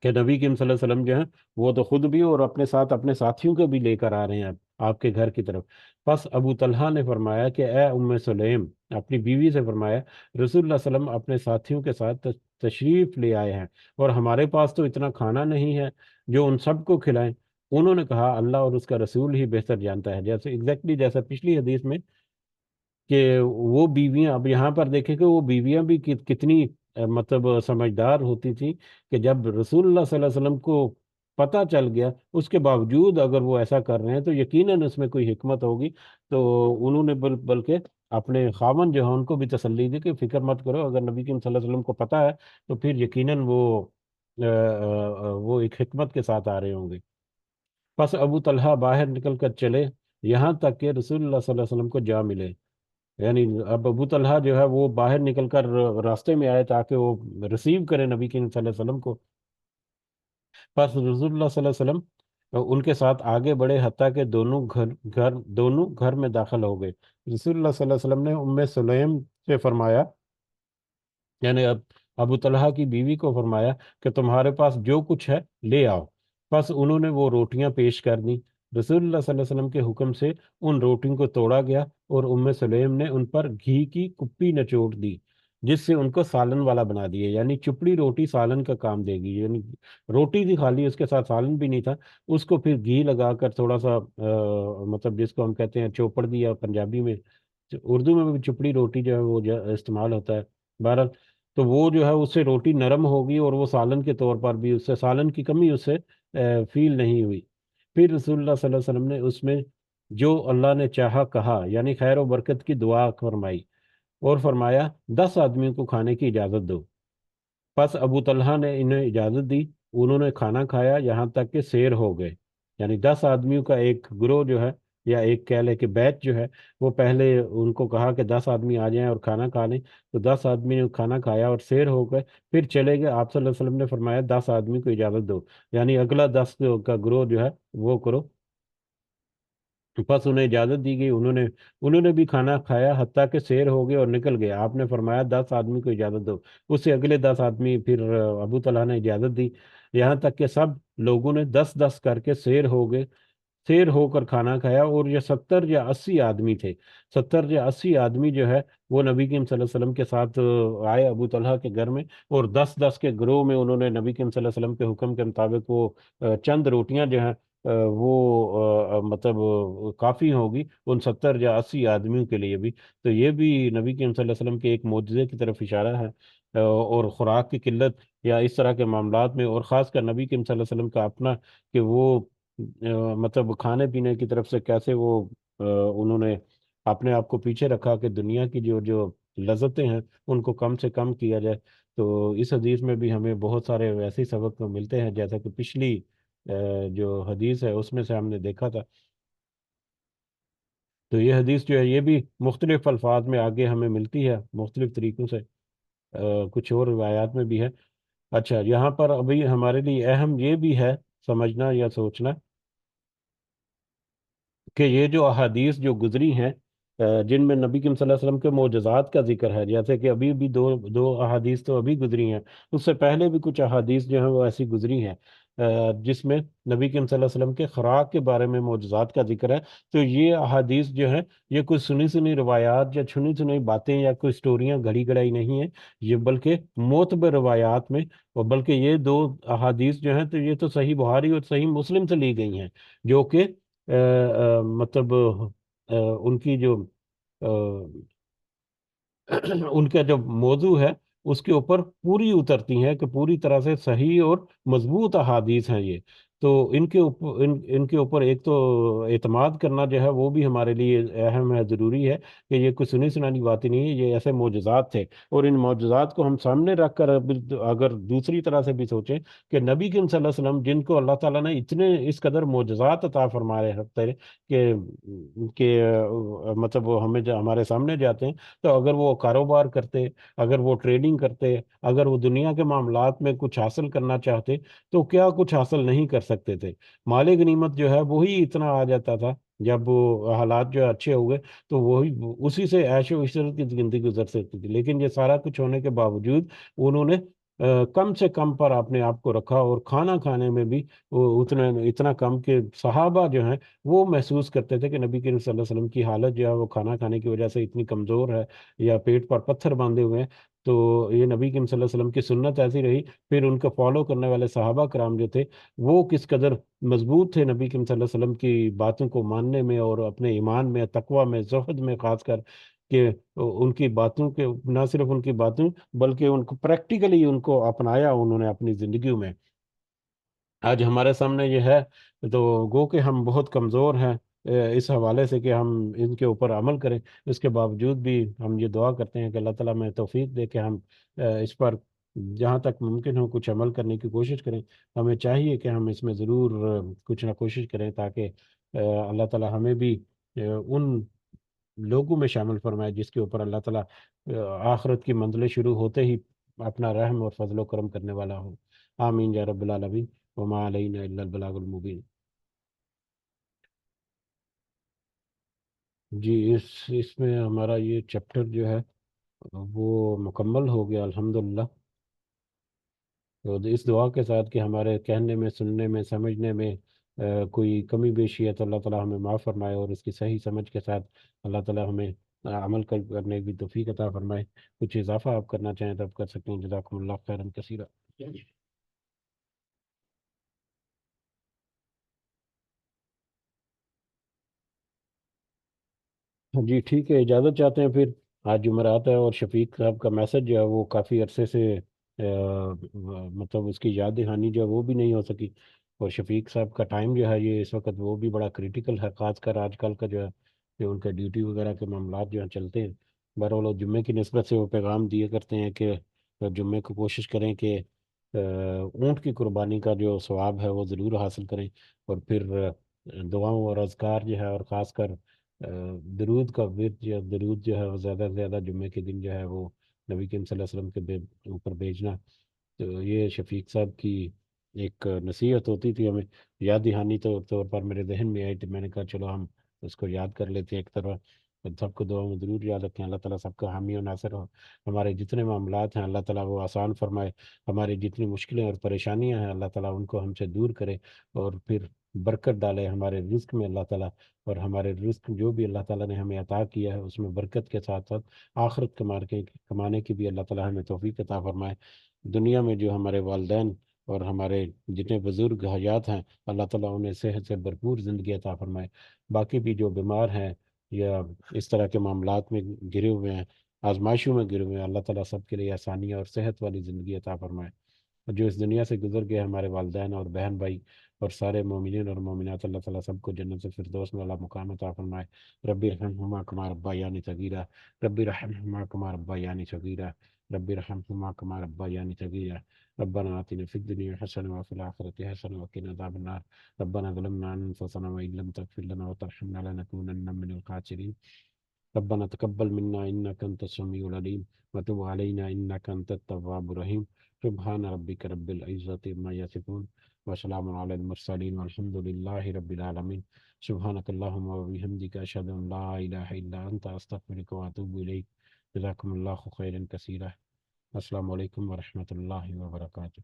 کہ نبی کریم صلی اللہ علیہ وسلم جو ہیں وہ تو خود بھی اور اپنے ساتھ اپنے ساتھیوں کو بھی لے کر آ رہے ہیں آپ کے گھر کی طرف۔ پس ابو طلحہ نے فرمایا کہ اے ام سلیم، اپنی بیوی سے فرمایا، رسول اللہ صلی اللہ علیہ وسلم اپنے ساتھیوں کے ساتھ تشریف لے آئے ہیں، اور ہمارے پاس تو اتنا کھانا نہیں ہے جو ان سب کو کھلائیں۔ انہوں نے کہا اللہ اور اس کا رسول ہی بہتر جانتا ہے، جیسے ایگزیکٹلی جیسا پچھلی حدیث میں کہ وہ بیویاں، اب یہاں پر دیکھیں کہ وہ بیویاں بھی کتنی مطلب سمجھدار ہوتی تھیں، کہ جب رسول اللہ صلی اللہ علیہ وسلم کو پتہ چل گیا، اس کے باوجود اگر وہ ایسا کر رہے ہیں تو یقیناً اس میں کوئی حکمت ہوگی، تو انہوں نے بلکہ اپنے خاوند جو ہیں ان کو بھی تسلی دی کہ فکر مت کرو، اگر نبی کریم صلی اللہ علیہ وسلم کو پتہ ہے تو پھر یقیناً وہ ایک حکمت کے ساتھ آ رہے ہوں گے۔ پس ابو طلحہ باہر نکل کر چلے، یہاں تک کہ رسول اللہ صلی اللہ علیہ وسلم کو جا ملے، یعنی اب ابو طلحہ جو ہے وہ باہر نکل کر راستے میں آئے تاکہ وہ ریسیو کرے نبی کریم صلی اللہ علیہ وسلم کو۔ پس رسول اللہ صلی اللہ علیہ وسلم ان کے ساتھ آگے بڑھے، حتیٰ کہ دونوں گھر میں داخل ہو گئے۔ رسول اللہ صلی اللہ علیہ وسلم نے ام سلیم سے فرمایا، یعنی ابو طلحہ کی بیوی کو فرمایا کہ تمہارے پاس جو کچھ ہے لے آؤ۔ پس انہوں نے وہ روٹیاں پیش کر دیں، رسول اللہ صلی اللہ علیہ وسلم کے حکم سے ان روٹیوں کو توڑا گیا، اور ام سلیم نے ان پر گھی کی کپی نچوڑ دی، جس سے ان کو سالن والا بنا دیے، یعنی چپڑی روٹی سالن کا کام دے گی، یعنی روٹی تھی خالی، اس کے ساتھ سالن بھی نہیں تھا، اس کو پھر گھی لگا کر تھوڑا سا مطلب جس کو ہم کہتے ہیں چوپڑ دیا پنجابی میں، اردو میں بھی چپڑی روٹی جو ہے وہ استعمال ہوتا ہے، بہرحال تو وہ جو ہے اس سے روٹی نرم ہوگی، اور وہ سالن کے طور پر بھی اس سے سالن کی کمی اس سے فیل نہیں ہوئی۔ پھر رسول اللہ صلی اللہ علیہ وسلم نے اس میں جو اللہ نے چاہا کہا، یعنی خیر و برکت کی دعا فرمائی، اور فرمایا 10 آدمیوں کو کھانے کی اجازت دو۔ پس ابو طلحہ نے انہیں اجازت دی، انہوں نے کھانا کھایا یہاں تک کہ سیر ہو گئے، یعنی 10 آدمیوں کا ایک گروہ جو ہے یا ایک کہہ لے کہ بیچ جو ہے، وہ پہلے ان کو کہا کہ 10 آدمی آ جائیں اور کھانا کھا لیں، تو 10 آدمی نے کھانا کھایا اور سیر ہو گئے، پھر چلے گئے۔ آپ صلی اللہ علیہ وسلم نے فرمایا 10 آدمی کو اجازت دو، یعنی اگلا 10 کا گروہ جو ہے وہ کرو۔ بس انہیں اجازت دی گئی، انہوں نے بھی کھانا کھایا حتیٰ کہ سیر ہو گئے اور نکل گئے۔ آپ نے فرمایا 10 آدمی کو اجازت دو، اس سے اگلے 10 آدمی پھر ابو طلحہ نے اجازت دی، یہاں تک کہ سب لوگوں نے 10 10 کر کے سیر ہو گئے، سیر ہو کر کھانا کھایا۔ اور یہ 70 یا 80 آدمی تھے، 70 یا 80 آدمی جو ہے وہ نبی کریم صلی اللہ علیہ وسلم کے ساتھ آئے ابو طلحہ کے گھر میں، اور 10 10 کے گروہ میں انہوں نے نبی کریم صلی اللہ علیہ وسلم کے حکم کے مطابق وہ چند روٹیاں جو ہیں وہ مطلب کافی ہوگی ان 70 یا 80 آدمیوں کے لیے بھی۔ تو یہ بھی نبی کریم صلی اللہ علیہ وسلم کے ایک معجزے کی طرف اشارہ ہے، اور خوراک کی قلت یا اس طرح کے معاملات میں، اور خاص کر نبی کریم صلی اللہ علیہ وسلم کا اپنا کہ وہ مطلب کھانے پینے کی طرف سے کیسے وہ انہوں نے اپنے آپ کو پیچھے رکھا کہ دنیا کی جو جو لذتیں ہیں ان کو کم سے کم کیا جائے۔ تو اس حدیث میں بھی ہمیں بہت سارے ویسے ہی سبق ملتے ہیں، جیسا کہ پچھلی جو حدیث ہے اس میں سے ہم نے دیکھا تھا۔ تو یہ حدیث جو ہے یہ بھی مختلف الفاظ میں آگے ہمیں ملتی ہے مختلف طریقوں سے، کچھ اور روایات میں بھی ہے۔ اچھا، یہاں پر ابھی ہمارے لیے اہم یہ بھی ہے سمجھنا یا سوچنا کہ یہ جو احادیث جو گزری ہیں، جن میں نبی کریم صلی اللہ علیہ وسلم کے معجزات کا ذکر ہے، جیسے کہ ابھی بھی دو دو احادیث تو ابھی گزری ہیں، اس سے پہلے بھی کچھ احادیث جو ہیں وہ ایسی گزری ہیں جس میں نبی کریم صلی اللہ علیہ وسلم کے خوراک کے بارے میں معجزات کا ذکر ہے۔ تو یہ احادیث جو ہیں یہ کوئی سنی سنی روایات یا چھنی چھنی باتیں یا کوئی سٹوریاں گھڑی گڑائی نہیں ہیں، یہ بلکہ معتبر روایات میں، اور بلکہ یہ دو احادیث جو ہیں تو یہ تو صحیح بخاری اور صحیح مسلم سے لی گئی ہیں، جو کہ مطلب ان کی جو آ، ان کا جو موضوع ہے اس کے اوپر پوری اترتی ہیں کہ پوری طرح سے صحیح اور مضبوط احادیث ہیں یہ۔ تو ان کے اوپر ایک تو اعتماد کرنا جو ہے وہ بھی ہمارے لیے اہم ہے، ضروری ہے کہ یہ کوئی سنی سنانی باتیں نہیں ہے، یہ ایسے معجزات تھے۔ اور ان معجزات کو ہم سامنے رکھ کر اگر دوسری طرح سے بھی سوچیں کہ نبی کریم صلی اللہ علیہ وسلم جن کو اللہ تعالیٰ نے اتنے اس قدر معجزات عطا فرمائے ہیں کہ مطلب وہ ہمیں ہمارے سامنے جاتے ہیں، تو اگر وہ کاروبار کرتے، اگر وہ ٹریڈنگ کرتے، اگر وہ دنیا کے معاملات میں کچھ حاصل کرنا چاہتے تو کیا کچھ حاصل نہیں کر سکتے تھے۔ مال غنیمت جو ہے وہی اتنا آ جاتا تھا، جب وہ حالات جو اچھے ہوئے تو وہی اسی سے عیش و عشرت کی زندگی گزر سکتی تھی، لیکن یہ سارا کچھ ہونے کے باوجود انہوں نے کم سے کم پر اپنے آپ کو رکھا، اور کھانا کھانے میں بھی وہ اتنا کم کہ صحابہ جو ہیں وہ محسوس کرتے تھے کہ نبی کریم صلی اللہ علیہ وسلم کی حالت جو ہے وہ کھانا کھانے کی وجہ سے اتنی کمزور ہے یا پیٹ پر پتھر باندھے ہوئے ہیں۔ تو یہ نبی کریم صلی اللہ علیہ وسلم کی سنت ایسی رہی، پھر ان کو فالو کرنے والے صحابہ کرام جو تھے وہ کس قدر مضبوط تھے نبی کریم صلی اللہ علیہ وسلم کی باتوں کو ماننے میں، اور اپنے ایمان میں، تقوی میں، زہد میں، خاص کر کہ ان کی باتوں کے نہ صرف ان کی باتوں بلکہ ان کو پریکٹیکلی ان کو اپنایا انہوں نے اپنی زندگیوں میں۔ آج ہمارے سامنے یہ ہے، تو گو کہ ہم بہت کمزور ہیں اس حوالے سے کہ ہم ان کے اوپر عمل کریں، اس کے باوجود بھی ہم یہ دعا کرتے ہیں کہ اللہ تعالیٰ میں توفیق دے کہ ہم اس پر جہاں تک ممکن ہو کچھ عمل کرنے کی کوشش کریں۔ ہمیں چاہیے کہ ہم اس میں ضرور کچھ نہ کوشش کریں، تاکہ اللہ تعالیٰ ہمیں بھی ان لوگوں میں شامل فرمائے جس کے اوپر اللہ تعالیٰ آخرت کی منزلیں شروع ہوتے ہی اپنا رحم اور فضل و کرم کرنے والا ہو۔ آمین یا رب العالمین، وما علینا الا البلاغ المبین۔ جی، اس میں ہمارا یہ چیپٹر جو ہے وہ مکمل ہو گیا الحمدللہ۔ تو اس دعا کے ساتھ کہ ہمارے کہنے میں، سننے میں، سمجھنے میں کوئی کمی بیشی ہے تو اللہ تعالیٰ ہمیں معاف فرمائے، اور اس کی صحیح سمجھ کے ساتھ اللہ تعالیٰ ہمیں عمل کرنے کی توفیق عطا فرمائے۔ کچھ اضافہ آپ کرنا چاہیں تو آپ کر سکتے ہیں، جزاکم اللہ خیرا کثیرا۔ جی ٹھیک ہے، اجازت چاہتے ہیں پھر۔ آج جمعرات ہے اور شفیق صاحب کا میسج جو ہے وہ کافی عرصے سے مطلب اس کی یاد دہانی جو ہے وہ بھی نہیں ہو سکی، اور شفیق صاحب کا ٹائم جو ہے یہ اس وقت وہ بھی بڑا کریٹیکل ہے، خاص کر آج کل کا جو ہے کہ ان کا ڈیوٹی وغیرہ کے معاملات جو ہیں چلتے ہیں۔ بہرحال وہ جمعے کی نسبت سے وہ پیغام دیے کرتے ہیں کہ جمعے کو کوشش کریں کہ اونٹ کی قربانی کا جو ثواب ہے وہ ضرور حاصل کریں، اور پھر دعاؤں اور اذکار جو ہے، اور خاص کر درود کا ورد، یا درود جو ہے وہ زیادہ سے زیادہ جمعے کے دن جو ہے وہ نبی کریم صلی اللہ علیہ وسلم کے اوپر بھیجنا. تو یہ شفیق صاحب کی ایک نصیحت ہوتی تھی ہمیں، یاد دہانی طور پر میرے ذہن میں آئی، تو میں نے کہا چلو ہم اس کو یاد کر لیتے ہیں ایک طرح. سب کو دعا میں ضرور یاد رکھیں. اللہ تعالیٰ سب کا حامی و ناصر ہو. ہمارے جتنے معاملات ہیں اللہ تعالیٰ وہ آسان فرمائے. ہماری جتنی مشکلیں اور پریشانیاں ہیں اللہ تعالیٰ ان کو ہم سے دور کرے، اور پھر برکت ڈالے ہمارے رزق میں اللہ تعالیٰ. اور ہمارے رزق جو بھی اللہ تعالیٰ نے ہمیں عطا کیا ہے اس میں برکت کے ساتھ ساتھ آخرت کمانے کی بھی اللہ تعالیٰ ہمیں توفیق عطا فرمائے. دنیا میں جو ہمارے والدین اور ہمارے جتنے بزرگ حیات ہیں اللہ تعالیٰ انہیں صحت سے بھرپور زندگی عطا فرمائے. باقی بھی جو بیمار ہیں یا اس طرح کے معاملات میں گرے ہوئے ہیں، آزمائشوں میں گرے ہوئے ہیں، اللہ تعالیٰ سب کے لیے آسانیاں اور صحت والی زندگی عطا فرمائے. اور جو اس دنیا سے گزر گئے ہمارے والدین اور بہن بھائی اور سارے مومنین اور مومنات، اللہ تعالیٰ سب کو جنت الفردوس میں والا مقام عطا فرمائے. ربی رحمہما کما ربیانی صغیرہ. ربی رحمہما کما ربیانی صغیرہ. ربی رحمہما کما ربیانی صغیرہ. ربنا آتنا في الدنيا حسنة وفي الآخرة حسنة وقنا عذاب النار. ربنا ظلمنا أنفسنا وإن لم تغفر لنا وترحمنا لنكونن من الخاسرين. ربنا تقبل منا إنك أنت السميع العليم وتب علينا إنك أنت التواب الرحيم. سبحان ربك رب العزة عما يصفون وسلام على المرسلين والحمد لله رب العالمين. سبحانك اللهم وبحمدك أشهد أن لا إله إلا أنت أستغفرك وأتوب إليك. جزاكم الله خيرا كثيرا. السلام علیکم ورحمۃ اللہ وبرکاتہ.